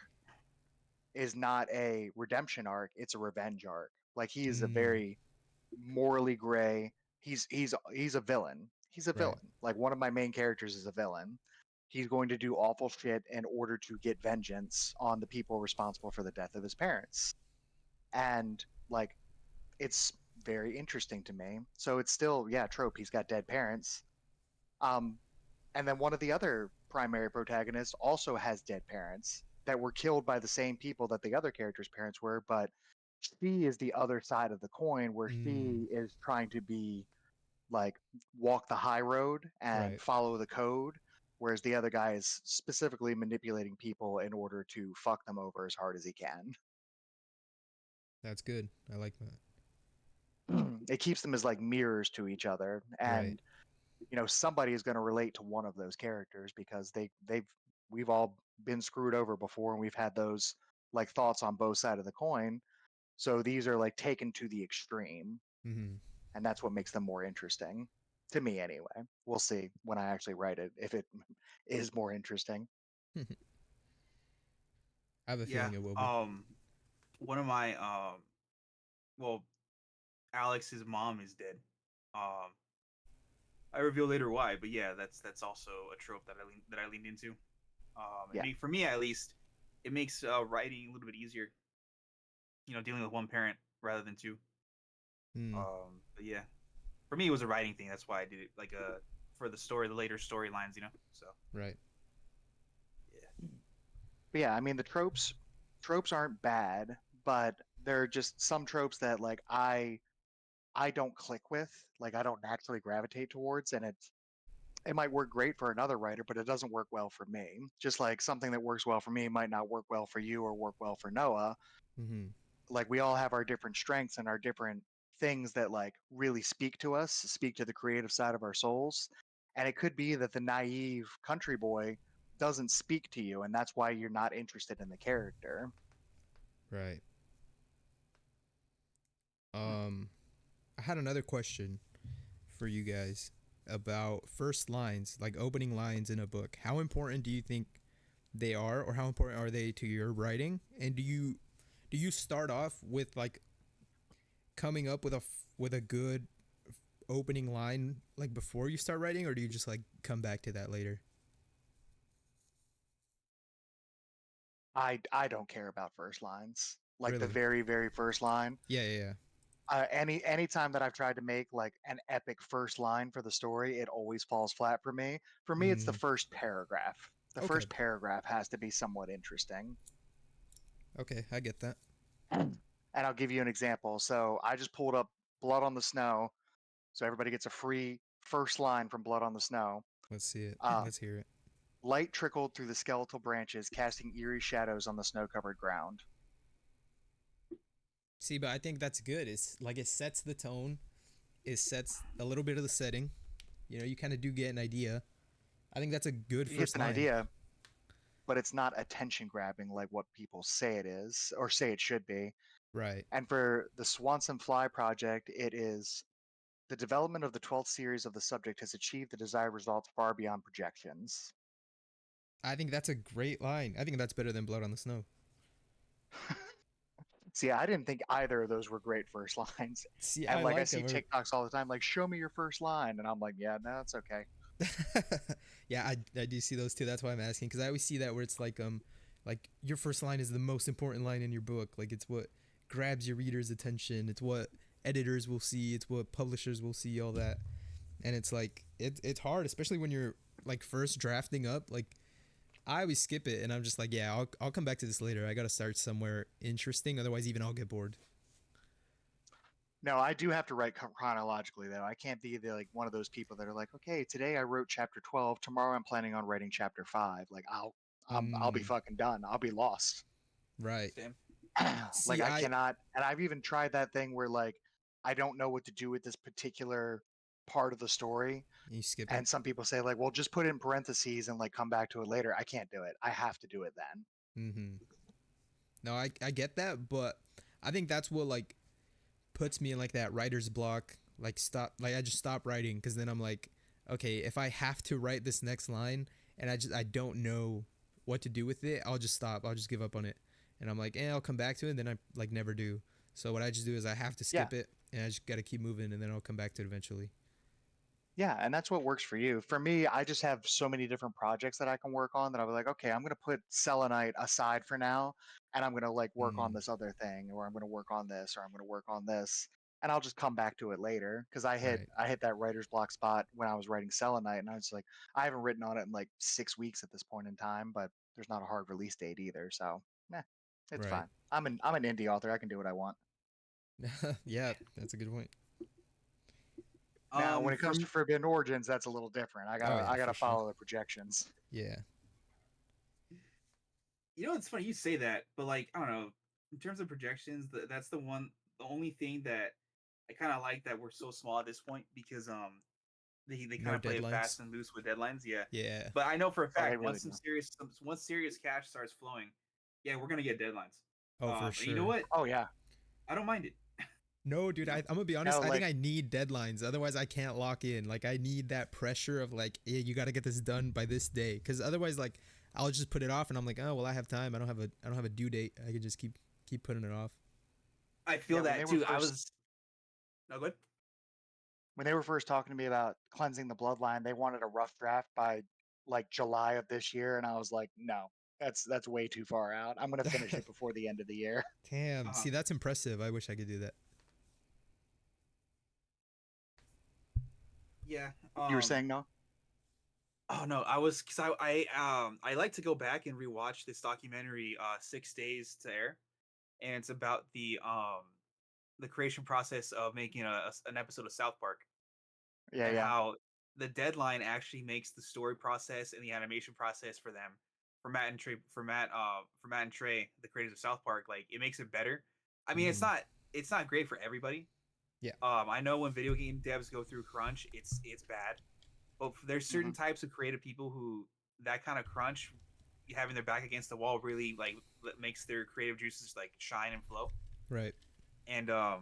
is not a redemption arc, it's a revenge arc. Like he is a
Mm,
very morally gray. He's a villain. He's a
right.
villain. Like one of my main characters is a villain. He's going to do awful shit in order to get vengeance on the people responsible for the death of his parents. And like it's very interesting to me. So it's still, yeah, trope. He's got dead parents. Um, and then one of the other primary protagonists also has dead parents that were killed by the same people that the other character's parents were, but she is the other side of the coin where
Mm,
she is trying to be like walk the high road and
right.
follow the code, whereas the other guy is specifically manipulating people in order to fuck them over as hard as he can.
That's good. I like that.
It keeps them as like mirrors to each other,
Right.
and somebody is going to relate to one of those characters because we've all been screwed over before, and we've had those like thoughts on both sides of the coin. So these are like taken to the extreme,
Mhm.
and that's what makes them more interesting to me anyway. We'll see when I actually write it if it is more interesting.
I have a
Yeah.
feeling it will be.
One of my well, Alex's mom is dead. Um, I reveal later why, but yeah, that's also a trope that I leaned into.
Yeah.
For me at least, it makes writing a little bit easier. Dealing with one parent rather than two.
Mm,
But yeah, for me it was a writing thing. That's why I did it. Like for the story, the later storylines, you know. So
Right.
yeah.
But yeah, I mean the tropes aren't bad, but there are just some tropes that like I don't click with, like I don't naturally gravitate towards, and it might work great for another writer, but it doesn't work well for me. Just like something that works well for me might not work well for you or work well for Noah.
Mm-hmm.
Like we all have our different strengths and our different things that like really speak to us, speak to the creative side of our souls. And it could be that the naive country boy doesn't speak to you, and that's why you're not interested in the character.
Right. Um, I had another question for you guys about first lines, like opening lines in a book. How important do you think they are, or how important are they to your writing? And do you start off with like coming up with a good opening line like before you start writing, or do you just like come back to that later?
I don't care about first lines. Like the
Really?
very, very first line.
Yeah, yeah, yeah.
Any time that I've tried to make like an epic first line for the story, it always falls flat for me. For me, it's the
Mm,
first paragraph. The
okay,
first paragraph has to be somewhat interesting.
okay, I get that.
And I'll give you an example. So I just pulled up Blood on the Snow, so everybody gets a free first line from Blood on the Snow.
Let's see it.
Uh,
Let's hear it.
Light trickled through the skeletal branches, casting eerie shadows on the snow-covered ground.
See, but I think that's good. It's like it sets the tone. It sets a little bit of the setting. You know, you kind of do get an idea. I think that's a good
It's
first
an
line.
idea, but it's not attention grabbing like what people say it is or say it should be.
Right.
And for the Swanson Fly project, it is the development of the 12th series of the subject has achieved the desired results far beyond projections.
I think that's a great line. I think that's better than Blood on the Snow.
See, I didn't think either of those were great first lines.
See,
And
I
like I
like
see
them.
TikToks all the time, like, show me your first line. And I'm like, yeah, no, it's okay.
Yeah, I do see those too. That's why I'm asking, because I always see that where it's like your first line is the most important line in your book. Like it's what grabs your reader's attention. It's what editors will see. It's what publishers will see. All that, and it's like it's hard, especially when you're like first drafting up. Like I always skip it, and I'm just like, yeah, I'll come back to this later. I gotta start somewhere interesting, otherwise even I'll get bored.
No, I do have to write chronologically though. I can't be the like one of those people that are like, okay, today I wrote chapter 12. Tomorrow I'm planning on writing chapter 5. Like I'll be
Mm,
fucking done. I'll be lost.
right.
Same.
Like
See,
I cannot, and I've even tried that thing where like I don't know what to do with this particular part of the story.
you skip it.
And some people say like, well, just put it in parentheses and like come back to it later. I can't do it. I have to do it then.
Mm-hmm. No, I get that, but I think that's what like puts me in like that writer's block. Like stop, like I just stop writing because then I'm like, okay, if I have to write this next line and I don't know what to do with it, I'll just stop. I'll just give up on it, and I'm like, I'll come back to it. And then I like never do. So what I just do is I have to
Yeah.
skip it, and I just gotta keep moving, and then I'll come back to it eventually.
Yeah, and that's what works for you. For me, I just have so many different projects that I can work on that I was like, okay, I'm going to put selenite aside for now, and I'm going to like work on
Mm,
this other thing, or I'm going to work on this, or I'm going to work on this, and I'll just come back to it later because
right,
I hit that writer's block spot when I was writing selenite, and I was like, I haven't written on it in like 6 weeks at this point in time, but there's not a hard release date either, so nah, it's
right.
fine. I'm an indie author. I can do what I want.
Yeah, that's a good point.
Now, when it comes to
From
Forbidden Origins, that's a little different.
Oh yeah,
I
for
gotta
sure.
follow the projections.
Yeah.
you know, it's funny you say that, but like I don't know, in terms of projections, that's the only thing that I kind of like that we're so small at this point because they kind
No
of play it
deadlines.
fast and loose with deadlines, yeah.
Yeah.
But I know for a
Oh, they
fact
really do.
once serious cash starts flowing, yeah, we're gonna get deadlines.
Oh, for
And you know
sure.
what?
Oh yeah.
I don't mind it.
No, dude, I'm gonna be honest.
No,
I think
like
I need deadlines. Otherwise, I can't lock in. Like, I need that pressure of like, yeah, you got to get this done by this day. Because otherwise, like, I'll just put it off, and I'm like, oh well, I have time. I don't have a due date. I can just keep putting it off.
I
yeah,
feel that too. I was no good.
when they were first talking to me about cleansing the bloodline, they wanted a rough draft by like July of this year, and I was like, no, that's way too far out. I'm gonna finish it before the end of the year.
Damn.
Uh-huh.
See, that's impressive. I wish I could do that.
Yeah.
You were saying no?
Oh no, I was because I like to go back and rewatch this documentary, 6 Days to Air, and it's about the creation process of making an episode of South Park,
Yeah,
and
yeah.
how the deadline actually makes the story process and the animation process for them, for Matt and Trey, the creators of South Park, like it makes it better. I mean,
Mm-hmm.
it's not great for everybody.
Yeah.
I know when video game devs go through crunch, it's bad. But there's
Hmm.
certain types of creative people who that kind of crunch, having their back against the wall, really like makes their creative juices like shine and flow.
Right.
And I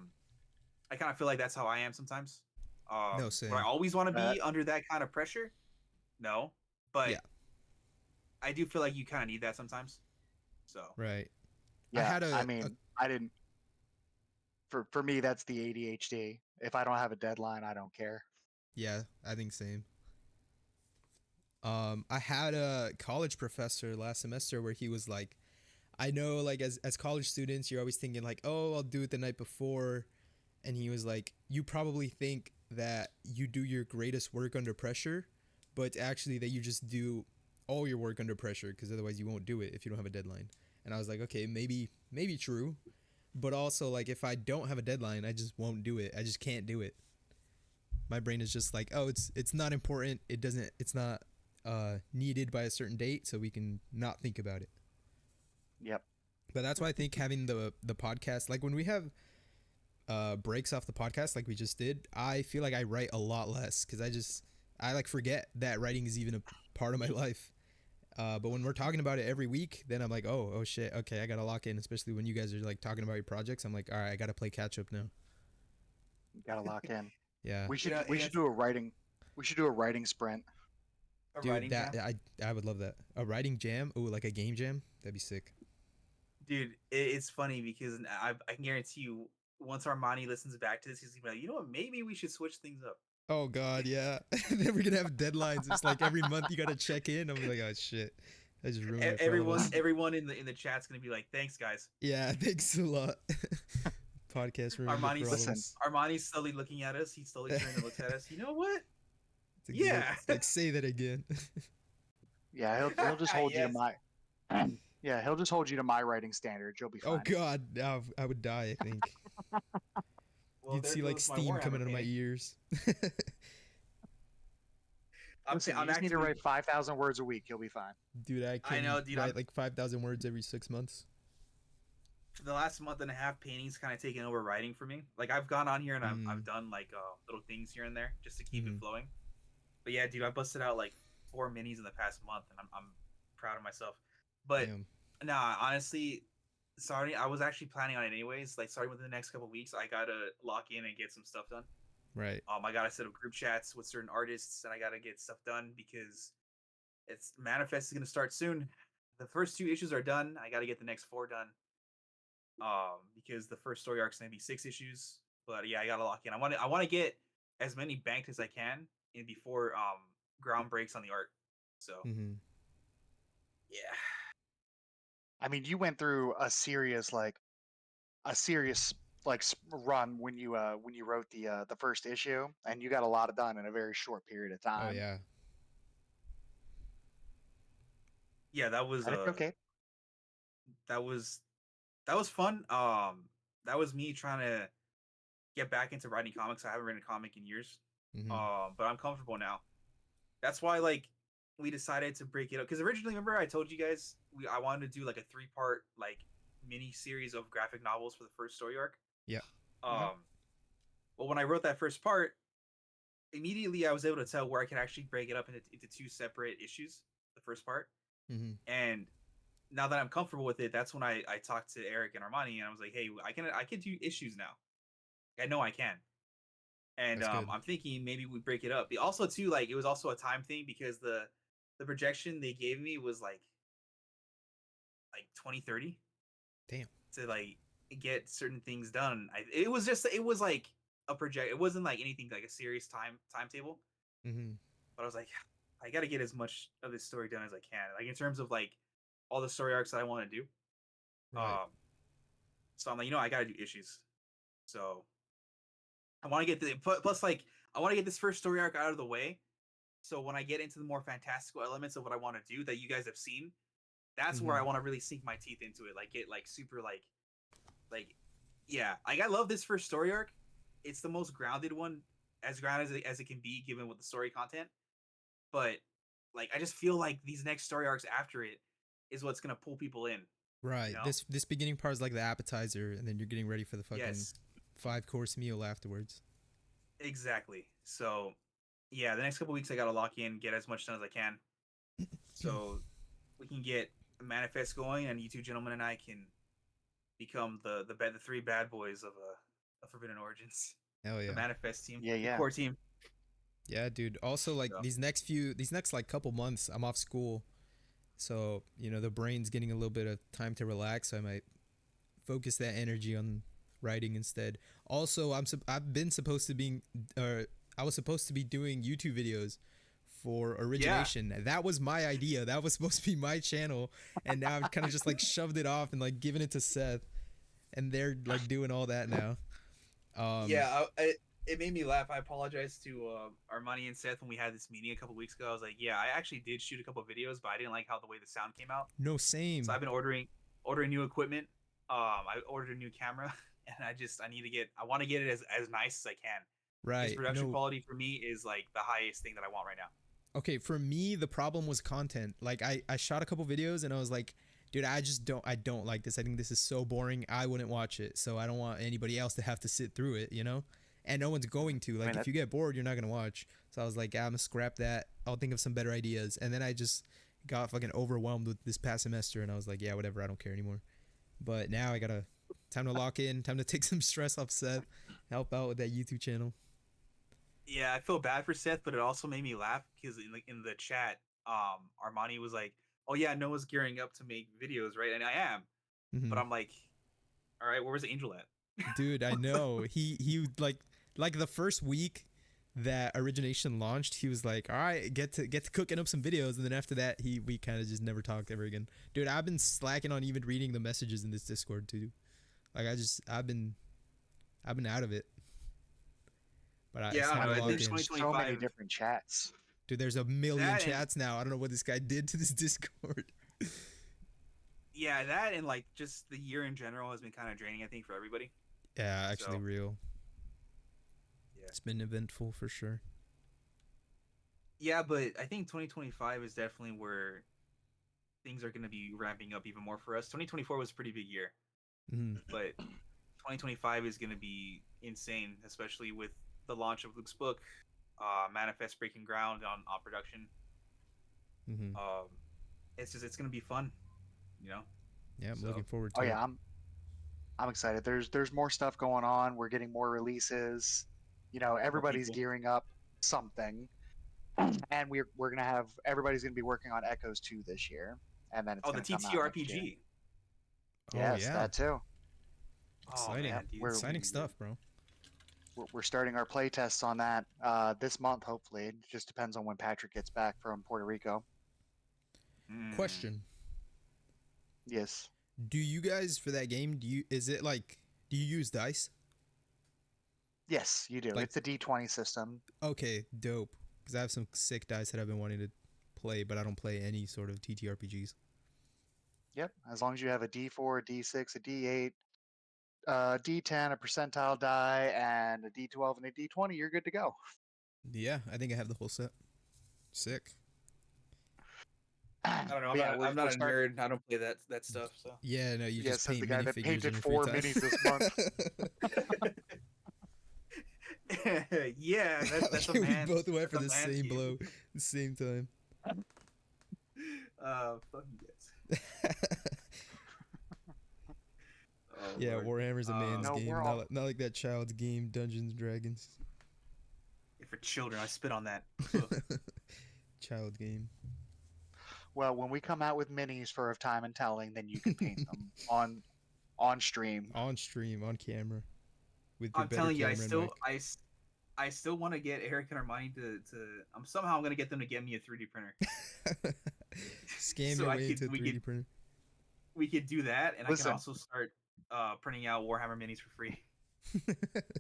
kind of feel like that's how I am sometimes.
No,
Would I
same.
always want to
Uh,
be under that kind of pressure? No, but
Yeah.
I do feel like you kind of need that sometimes. So
Right. I
yeah.
had
I
a
mean, I didn't. For me, that's the ADHD. If I don't have a deadline, I don't care.
yeah, I think same. I had a college professor last semester where he was like, I know, like as college students, you're always thinking like, oh, I'll do it the night before, and he was like, you probably think that you do your greatest work under pressure, but actually that you just do all your work under pressure because otherwise you won't do it if you don't have a deadline. And I was like, okay, maybe true, but also like if I don't have a deadline, I just won't do it. I just can't do it. My brain is just like, oh, it's not important. It's not needed by a certain date, so we can not think about it.
Yep.
But that's why I think having the podcast, like when we have breaks off the podcast, like we just did, I feel like I write a lot less because I like forget that writing is even a part of my life. But when we're talking about it every week, then I'm like, oh shit, okay, I gotta lock in. Especially when you guys are like talking about your projects, I'm like, all right, I gotta play catch up now.
Got to lock in.
Yeah,
We should
it's
do a writing. We should do a writing sprint.
a
dude,
writing
that
jam,
I would love that. A writing jam, oh, like a game jam, that'd be sick.
dude. It's funny because I can guarantee you, once Armani listens back to this, he's gonna be like, you know what? Maybe we should switch things up.
Oh god, yeah. Then we're gonna have deadlines. It's like every month you gotta check in. I'm like, oh shit, I just ruined it for all of us.
Everyone in the chat's gonna be like, thanks guys.
Yeah, thanks a lot. Podcast ruined it for
Armani's
all of
Listen,
us.
Armani's slowly looking at us. He slowly turns and looks at us. You know what?
Like,
Yeah.
like say that again.
yeah, he'll just hold you to
Yes.
my. Yeah, he'll just hold you to my writing standards. You'll be
Oh
fine.
god, I would die. I think
Well,
you'd
there
see like
goes my
steam coming
Warhammer
out of my
painting.
ears.
Listen, you
I'm
just need to
actively.
write 5,000 words a week. You'll be fine.
Dude, I
I
can
know, dude.
write like 5,000 words every 6 months.
For the last month and a half, painting's kind of taken over writing for me. Like I've gone on here and I've
Mm,
done like little things here and there just to keep it
mm-hmm.
flowing. But yeah, dude, I busted out like 4 minis in the past month, and I'm proud of myself. But
Damn.
nah, honestly, starting I was actually planning on it anyways. Like starting within the next couple weeks, I gotta lock in and get some stuff done.
Right.
I gotta set up group chats with certain artists, and I gotta get stuff done because it's Manifest is gonna start soon. The first 2 issues are done. I gotta get the next 4 done. Because the first story arc is gonna be 6 issues. But yeah, I gotta lock in. I want to get as many banked as I can in before ground breaks on the art. So
Mm-hmm.
yeah,
I mean, you went through a serious run when you wrote the first issue, and you got a lot of done in a very short period of
Oh
time.
yeah.
yeah,
I think okay.
that was that was fun. That was me trying to get back into writing comics. I haven't written a comic in years.
Mm-hmm.
But I'm comfortable now. That's why like we decided to break it up because originally, remember I told you guys I wanted to do like a 3-part like mini series of graphic novels for the first story arc.
Yeah.
Hmm.
Um, well, when I wrote that first part, immediately I was able to tell where I could actually break it up into 2 separate issues. The first part,
Mm-hmm.
and now that I'm comfortable with it, that's when I talked to Eric and Armani, and I was like, hey, I can do issues now. I know I can. And
That's good.
I'm thinking maybe we break it up. Also, too, like it was also a time thing because the projection they gave me was like 2030
Damn.
to like get certain things done. It was like a project. It wasn't like anything like a serious timetable.
Mm-hmm.
But I was like, I got to get as much of this story done as I can. Like in terms of like all the story arcs that I want to do.
Right.
Um, so I'm like, I got to do issues. So I want to get the plus like I want to get this first story arc out of the way So when I get into the more fantastical elements of what I want to do that you guys have seen, that's where I
Mhm.
want to really sink my teeth into it. Like get like super like yeah. Like I love this first story arc. It's the most grounded one, as grounded as it can be given with the story content. But like I just feel like these next story arcs after it is what's gonna pull people in. You
Right.
know?
This beginning part is like the appetizer, and then you're getting ready for the fucking
Yes,
5 course meal afterwards.
exactly. So yeah, the next couple weeks I gotta lock in, get as much done as I can, so we can get manifest going, and you two gentlemen and I can become the three bad boys of Forbidden Origins,
Hell
the
yeah.
manifest team,
Yeah,
the
yeah.
core team.
Yeah, dude. Also, like
So
these next like couple months, I'm off school, so the brain's getting a little bit of time to relax. So I might focus that energy on writing instead. Also, I've been supposed to be, I was supposed to be doing YouTube videos for
yeah,
OrigiNation. That was my idea. That was supposed to be my channel, and now I've kind of just like shoved it off and like given it to Seth, and they're like doing all that now. Um,
yeah. It made me laugh. I apologize to Armani and Seth when we had this meeting a couple weeks ago. I was like, yeah, I actually did shoot a couple videos, but I didn't like how the way the sound came out.
no,
So
same.
I've been ordering new equipment. I ordered a new camera, and I want to get it as nice as I can, because
Right.
production
No.
quality for me is like the highest thing that I want right now.
Okay, for me, the problem was content. Like I shot a couple videos and I was like, dude, I don't like this. I think this is so boring. I wouldn't watch it. So I don't want anybody else to have to sit through it, you know? And no one's going to.
I
Like
mean,
if
that,
you get bored, you're not gonna watch. So I was like, I'm gonna scrap that. I'll think of some better ideas. And then I just got fucking overwhelmed with this past semester and I was like, yeah, whatever, I don't care anymore. But now I gotta time to lock in, time to take some stress off Seth, help out with that YouTube channel.
Yeah, I feel bad for Seth, but it also made me laugh because in the chat, Armani was like, "Oh yeah, Noah's gearing up to make videos, right?" And I am, but
Hmm.
I'm like, "All right, where's Angel at?"
Dude, I know. He like the first week that OrigiNation launched, he was like, "All right, get to cooking up some videos," and then after that, we kind of just never talked ever again. Dude, I've been slacking on even reading the messages in this Discord too. Like I've been out of it, but it's
Yeah, I
time
don't
to
know. I
lock
think
there's
in.
so many
2025,
different chats.
Dude, there's a million
that and
chats now. I don't know what this guy did to this Discord.
yeah, that and like just the year in general has been kind of draining. I think for everybody.
Yeah, actually
So
real.
yeah,
It's been eventful for sure.
yeah, but I think 2025 is definitely where things are going to be ramping up even more for us. 2024 was a pretty big year,
Hmm.
but 2025 is going to be insane, especially with the launch of Luke's book, Manifest breaking ground on production.
Hmm.
Um, it's going to be fun, you know.
Yeah, I'm looking
So
forward
Oh
to it.
yeah, I'm excited. There's more stuff going on. We're getting more releases.
more
Everybody's
people.
gearing up something, and we're gonna have everybody's gonna be working on Echoes 2 this year, and then it's
Oh, the
gonna come out next year.
TTRPG.
Oh
Yes,
yeah,
that too.
Oh
exciting,
Yep,
man, dude,
we're
it's gonna
exciting
be good.
stuff, bro.
we're starting our play tests on that this month. Hopefully, it just depends on when Patrick gets back from Puerto Rico.
Mm.
Question:
Yes,
Do you guys for that game? Is it like do you use dice?
yes, you do.
Like
It's a D20 system.
okay, dope. Because I have some sick dice that I've been wanting to play, but I don't play any sort of TTRPGs.
Yep, as long as you have a D4, a D6, a D8, D10, a percentile die, and a D12 and a D20, you're good to go.
Yeah, I think I have the whole set. Sick.
I don't know.
But yeah,
I'm
we're
not a
starting.
nerd. I don't play that stuff. So.
Yeah, no, you
Yeah,
just
says the
paint
guy that
minifigures in
painted
your free
4
time.
minis this month.
Yeah, that's a
Okay, we
man.
both went
That's
for
a
the
man's
same
game.
blow, the same time.
Fuck you guys. Oh
Yeah,
lord.
Warhammer's a man's
No, we're
game,
all.
not like that child's game, Dungeons and Dragons.
If for children, I spit on that.
Child game.
Well, when we come out with minis for Of Time and Telling, then you can paint them on stream.
On stream, on camera, with your
I'm
better
telling you,
camera and mic.
I still want to get Eric and Armani to. I'm gonna get them to get me a 3D printer,
Scam
so
your
I
way
could
into a 3D printer.
we could do that, and I can
Listen,
also start printing out Warhammer minis for free.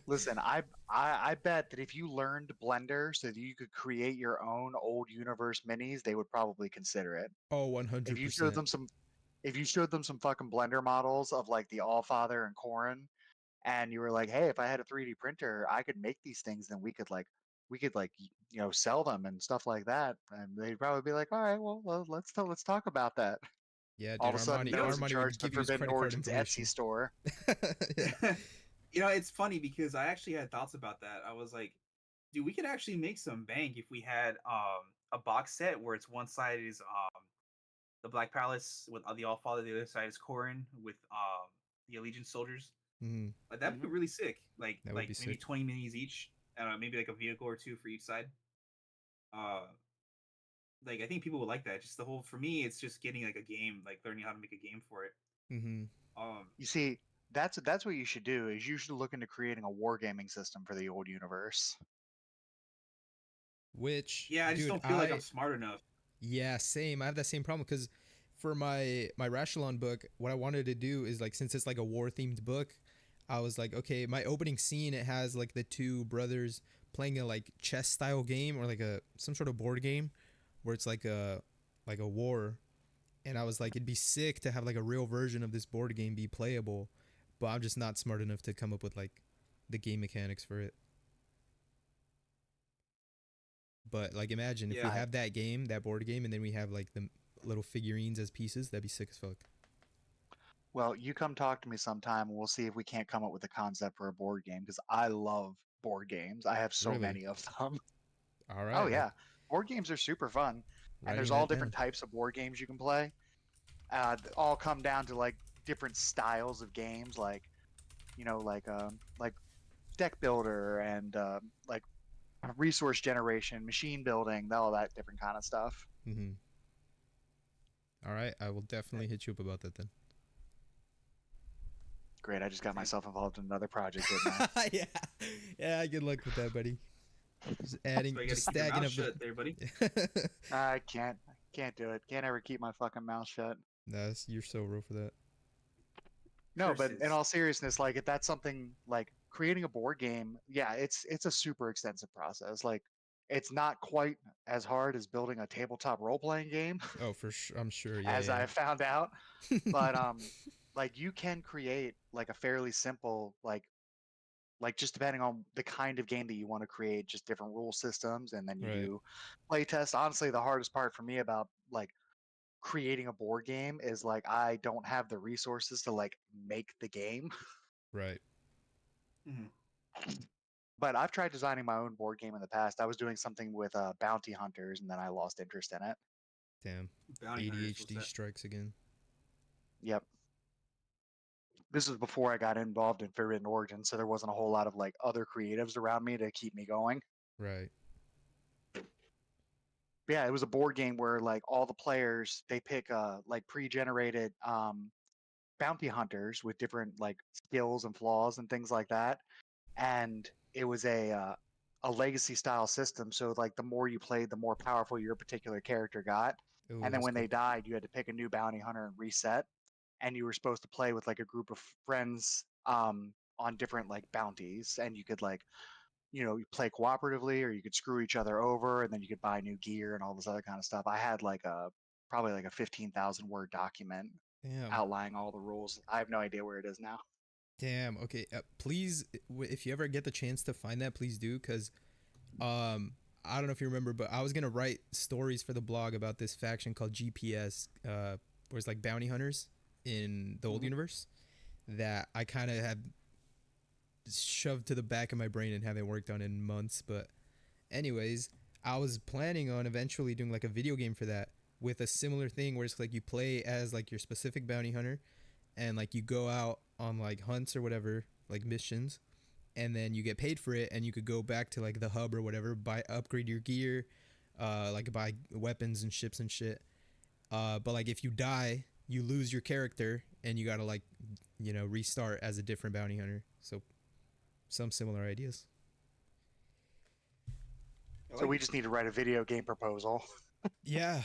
Listen, I bet that if you learned Blender so that you could create your own old universe minis, they would probably consider it.
Oh,
If you showed
100%.
them some if you showed them some fucking Blender models of like the Allfather and Corrin, and you were like, "Hey, if I had a 3D printer, I could make these things, then we could sell them and stuff like that." And they'd probably be like, "All right, well let's talk about that."
Yeah,
All
dude,
of a sudden,
You know,
Noah's
it's
in
Armani
charge
would
of the
give you his
Forbidden
credit card
Origins Etsy
information.
store.
Yeah.
you know, it's funny because I actually had thoughts about that. I was like, dude, we could actually make some bank if we had a box set where it's one side is the Black Palace with the All Father, the other side is Corrin with the Allegiance soldiers.
Hmm.
Like that'd be
Mhm.
really sick.
That would
Like
be
maybe
sick.
20 minis each. Maybe like a vehicle or two for each side. Uh, like I think people would like that. Just the whole for me, it's just getting like a game, like learning how to make a game for it.
Hmm.
You see, that's what you should do. Is you should look into creating a wargaming system for the old universe.
Which,
Yeah, I just
dude,
don't feel like I'm smart enough.
yeah, same. I have that same problem because for my Rashalon book, what I wanted to do is like since it's like a war themed book, I was like, okay, my opening scene it has like the two brothers playing a like chess style game or like a some sort of board game where it's like a war, and I was like, it'd be sick to have like a real version of this board game be playable, but I'm just not smart enough to come up with like the game mechanics for it. But like, imagine if we
Yeah,
I
have that game, that board game, and then we have like the little figurines as pieces. That'd be sick as fuck.
Well, you come talk to me sometime, and we'll see if we can't come up with a concept for a board game because I love board games. I have so
Really?
many of them.
All
Oh
right,
yeah, board games are super fun, and there's
writing
all
that down.
different types of board games you can play. All come down to like different styles of games, like deck builder and like resource generation, machine building, all that different kind of stuff.
Mm-hmm. All right, I will definitely hit you up about that then.
Great, I just got
dude.
myself involved in another project, didn't I?
Yeah, yeah. Good luck with that, buddy. Just
So
adding,
you got to
just
keep your
stacking
mouth
up the.
shut there, buddy.
I can't do it. Can't ever keep my fucking mouth shut.
Nah, you're so real for that.
No, but in
Curses.
all seriousness, like if that's something like creating a board game, yeah, it's a super extensive process. Like it's not quite as hard as building a tabletop role playing game,
Oh, for sure. I'm sure.
as
Yeah,
I found out.
yeah.
But like you can create like a fairly simple like just depending on the kind of game that you want to create, just different rule systems, and then you
Right,
do play test. Honestly, the hardest part for me about like creating a board game is like I don't have the resources to like make the game.
right.
Mm-hmm.
But I've tried designing my own board game in the past. I was doing something with bounty hunters, and then I lost interest in it.
Damn.
Bounty hunters. What's
ADHD
that?
strikes again.
Yep. This was before I got involved in Forbidden Origin, so there wasn't a whole lot of like other creatives around me to keep me going.
Right.
But yeah, it was a board game where like all the players they pick like pre-generated bounty hunters with different like skills and flaws and things like that. And it was a legacy style system. So like the more you played, the more powerful your particular character got.
Oh,
And then
that's
when
cool.
they died, you had to pick a new bounty hunter and reset. And you were supposed to play with like a group of friends on different like bounties, and you could like you play cooperatively or you could screw each other over, and then you could buy new gear and all this other kind of stuff. I had like a probably like a 15,000 word document
Damn.
outlining all the rules. I have no idea where it is now.
Damn. Okay. Please, if you ever get the chance to find that, please do, because um, I don't know if you remember, but I was gonna write stories for the blog about this faction called GPS, where it's like bounty hunters in the old
Mhm.
universe that I kind of had shoved to the back of my brain and haven't worked on in months. But anyways, I was planning on eventually doing like a video game for that with a similar thing where it's like you play as like your specific bounty hunter and like you go out on like hunts or whatever, like missions, and then you get paid for it and you could go back to like the hub or whatever, buy upgrade your gear, like buy weapons and ships and shit. But like if you die, you lose your character and you gotta like restart as a different bounty hunter. So some similar ideas.
I
So
like
we
it.
just need to write a video game proposal.
Yeah,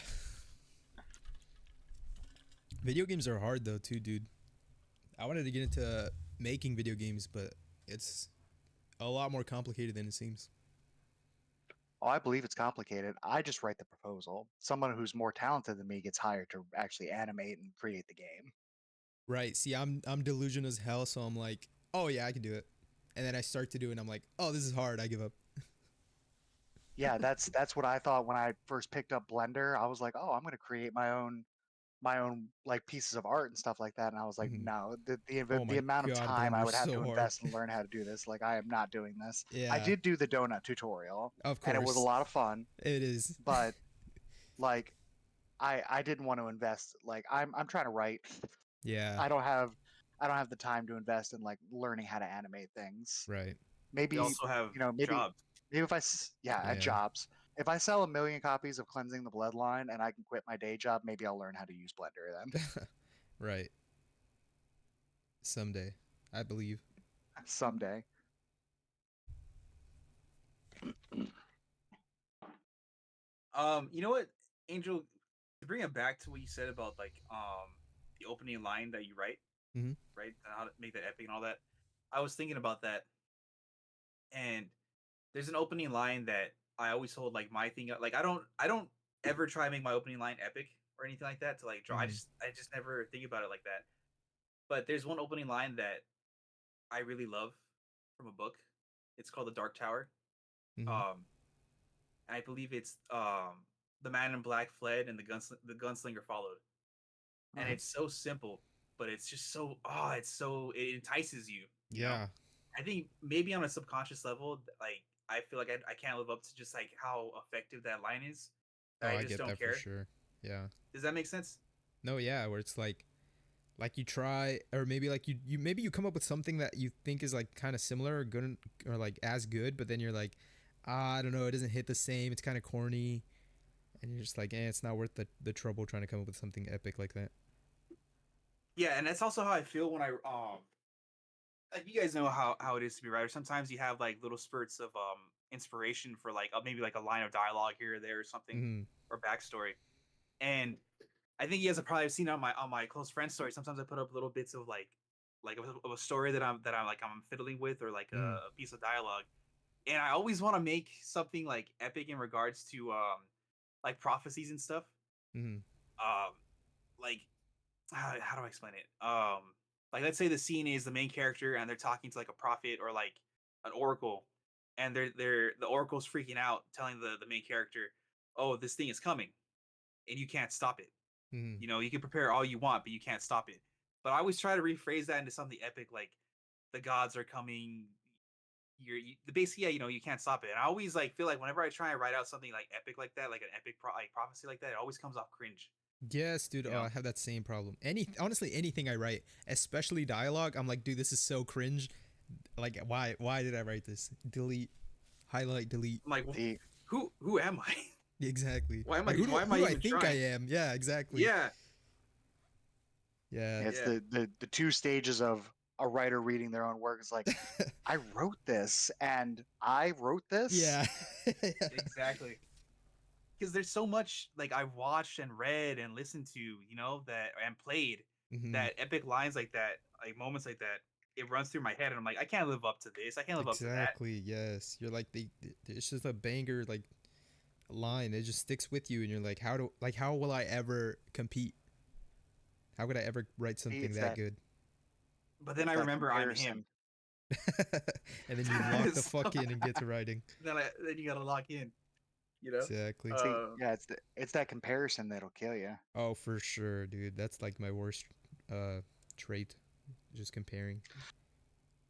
video games are hard though too, dude. I wanted to get into making video games, but it's a lot more complicated than it seems.
Oh, I believe it's complicated. I just write the proposal. Someone who's more talented than me gets hired to actually animate and create the game.
Right. See, I'm delusional as hell, so I'm like, oh yeah, I can do it. And then I start to do it and I'm like, oh, this is hard. I give up.
Yeah, that's what I thought when I first picked up Blender. I was like, oh, I'm gonna create my own like pieces of art and stuff like that. And I was like,
Mhm.
no,
Oh
the
my
amount of
god,
time I
Blender's
would have to
so hard.
invest and learn how to do this, like I am not doing this. I
Yeah,
did do the donut tutorial,
of
and it was a
course.
lot of fun,
It is.
but like I didn't want to invest. Like I'm trying to write.
Yeah,
I don't have I don't have the time to invest in like learning how to animate things.
right.
We
Maybe,
also have
maybe
jobs.
if yeah, at
Yeah,
jobs. If I sell 1 million copies of Cleansing the Bloodline and I can quit my day job, maybe I'll learn how to use Blender then.
right. Someday, I believe.
Someday.
You know what, Angel? To bring it back to what you said about like the opening line that you write,
Hmm.
right? And how to make that epic and all that. I was thinking about that, and there's an opening line that I always hold like my thing. Like I don't ever try to make my opening line epic or anything like that to like draw.
Hmm.
I just never think about it like that. But there's one opening line that I really love from a book. It's called The Dark Tower.
Hmm.
Um, I believe it's the man in black fled and the gunslinger followed. And
Uh-huh.
it's so simple, but it's just so it entices you. You know,
Yeah.
I think maybe on a subconscious level, like I feel like I can't live up to just like how effective that line is.
Oh,
I
I
just
get
don't
that for
care.
sure. Yeah.
Does that make sense?
No, yeah, where it's like you try, or maybe like you maybe you come up with something that you think is like kind of similar or good, or like as good, but then you're like, I don't know, it doesn't hit the same. It's kind of corny, and you're just like, it's not worth the trouble trying to come up with something epic like that.
Yeah, and that's also how I feel when I like you guys know how it is to be a writer. Sometimes you have like little spurts of inspiration for like maybe like a line of dialogue here or there or something
Hmm.
or backstory. And I think you guys have probably seen on my close friend story. Sometimes I put up little bits of like of a story that I'm like I'm fiddling with or like
Hmm.
a piece of dialogue. And I always want to make something like epic in regards to like prophecies and stuff.
Hmm.
Um like how do I explain it? Like let's say the scene is the main character and they're talking to like a prophet or like an oracle, and the oracle's freaking out, telling the main character, "Oh, this thing is coming, and you can't stop it.
Hmm.
You know, you can prepare all you want, but you can't stop it." But I always try to rephrase that into something epic, like the gods are coming. Basically, yeah, you know, you can't stop it. And I always like feel like whenever I try and write out something like epic like that, like an epic like prophecy like that, it always comes off cringe.
Yes, dude.
You
Oh,
know,
I have that same problem. Honestly, anything I write, especially dialogue, I'm like, dude, this is so cringe. Like, why did I write this? Delete, highlight, delete.
I'm like,
The
who am I?
Exactly.
Why am I
Like,
why am
who
I
do I
even
think I
trying?
am? Yeah, exactly.
Yeah,
Yeah.
it's
yeah,
the two stages of a writer reading their own work. It's like, I wrote this and I wrote this.
Yeah.
exactly. Because there's so much like I've watched and read and listened to, you know, that and played
Hmm.
that epic lines like that, like moments like that. It runs through my head, and I'm like, I can't live up to this. I can't live up to that.
Exactly. Yes. You're like it's just a banger like line. It just sticks with you, and you're like, how will I ever compete? How could I ever write
See,
something that good?
But then
it's
I
that
remember I'm him.
comparison.
And then you lock the
So
fuck in and get to writing.
then you gotta lock in, you know.
Exactly.
See, yeah, it's that comparison that'll kill you.
Oh, for sure, dude. That's like my worst uh trait. Just comparing.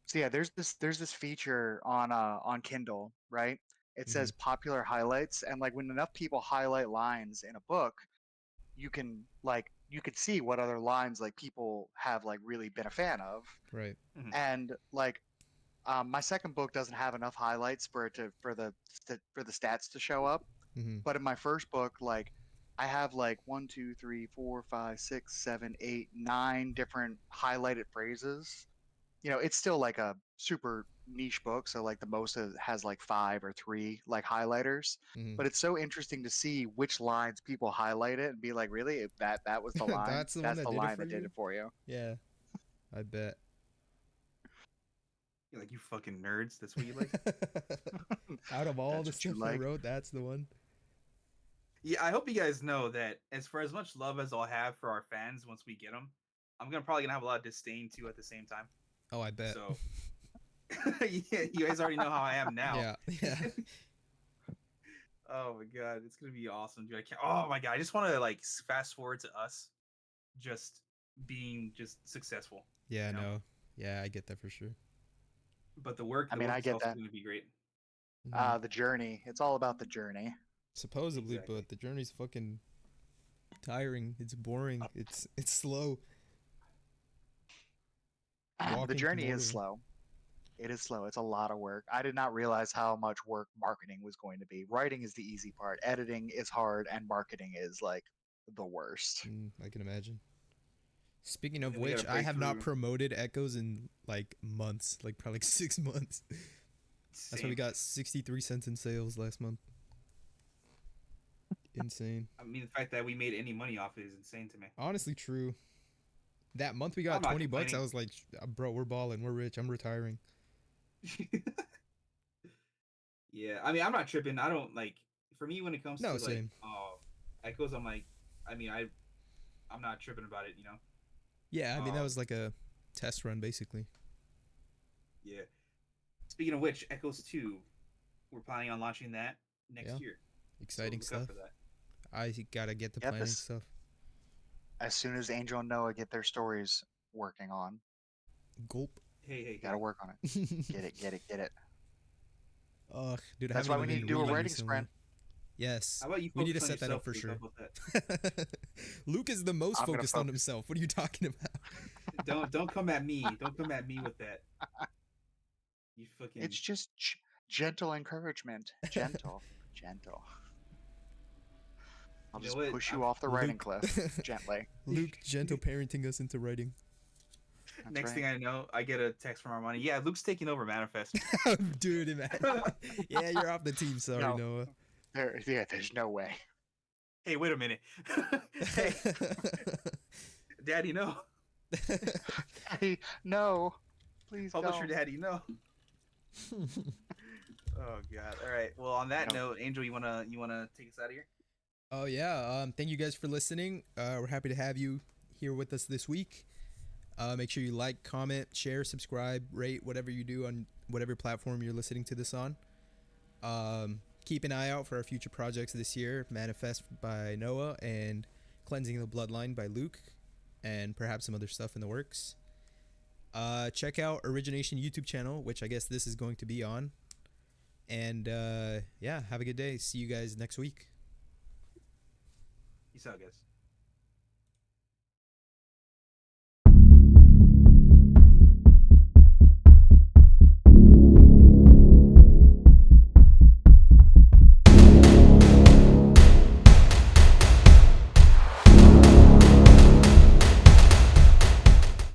So yeah, there's this feature on Kindle, right? It
Hmm.
says popular highlights, and like when enough people highlight lines in a book, you could see what other lines like people have like really been a fan of.
Right.
Mhm.
And like my second book doesn't have enough highlights for it to for the stats to show up.
Hmm.
But in my first book, like I have like one, two, three, four, five, six, seven, eight, 9 different highlighted phrases. It's still like a super niche book, so like the most has like 5 or 3 like highlighters.
Hmm.
But it's so interesting to see which lines people highlight it and be like, really, that was the line.
That's the one
That's
that
the
did it
line
for
that did
you.
it for you.
Yeah, I bet.
You're like, you fucking nerds. That's what you like.
Out of all
That's
the
what you
stuff I
like.
wrote, that's the one.
Yeah, I hope you guys know that as much love as I'll have for our fans once we get them, I'm gonna have a lot of disdain too at the same time.
Oh, I bet.
So yeah, you guys already know how I am now.
Yeah, yeah.
Oh my god, it's gonna be awesome, dude. I can't. Oh my god, I just want to like fast forward to us just being just successful.
Yeah,
You know,
no. Yeah, I get that for sure.
but
I
the
mean,
work
I
is
get
also
that.
going to be great.
Mhm.
The journey. It's all about the journey.
Supposedly,
Exactly.
but the journey's fucking tiring. It's boring. It's slow.
The
Walking to
journey is
boredom.
slow. It is slow. It's a lot of work. I did not realize how much work marketing was going to be. Writing is the easy part. Editing is hard, and marketing is like the worst.
I can imagine. Speaking
And
of
then we got
which,
to
I
break
have not
through.
promoted Echoes in like months, like probably like 6 months. That's why we
Same.
got 63 cents in sales last month. Insane.
I mean, the fact that we made any money off it is insane to me.
Honestly, true. That month we
I'm
got
not
20 bucks. I
complaining.
was like, bro, we're balling. We're rich. I'm retiring.
Yeah, I mean, I'm not tripping. I don't like. For me, when it comes
No,
to like,
same.
echoes, I'm like, I mean, I'm not tripping about it.
Yeah, I mean, that
Um,
was like a test run, basically.
yeah. Speaking of which, Echoes 2, we're planning on launching that
Yeah,
next year. So
exciting
look out
stuff.
for that.
I gotta get the
Yep.
planning stuff.
As soon as Angel and Noah get their stories working on,
Gulp.
Hey, hey,
gotta
hey.
work on it. Get it, get it, get it.
Ugh, dude, I
That's
haven't
why we
even
need
been
to do a
reading
writing
recently.
sprint.
Yes,
How about you
we need to
focus on
set that up
yourself,
for
Luke? How
sure.
about that?
Luke is the most
I'm gonna
focused on
focus.
himself. What are you talking about?
Don't come at me. Don't come at me with that. You fucking
It's just gentle encouragement. Gentle, gentle. I'll
you know
just
what?
push
I'm
you off the writing
Luke,
cliff gently.
Luke, gentle parenting us into writing.
That's
Next
right.
thing I know, I get a text from Armani. Yeah, Luke's taking over Manifest.
Dude, imagine. Yeah, you're off the team. Sorry,
No,
Noah.
there's no way.
Hey, wait a minute. Hey, Daddy, no.
Daddy, no, please
Publisher
don't.
Daddy, no. Oh God. All right. Well, on that
No,
note, Angel, you wanna take us out of here?
Oh yeah. Thank you guys for listening. We're happy to have you here with us this week. Make sure you like, comment, share, subscribe, rate, whatever you do on whatever platform you're listening to this on. Keep an eye out for our future projects this year: Manifest by Noah and Cleansing the Bloodline by Luke, and perhaps some other stuff in the works. Check out OrigiNation YouTube channel, which I guess this is going to be on. And yeah, have a good day. See you guys next week.
Peace out, guys.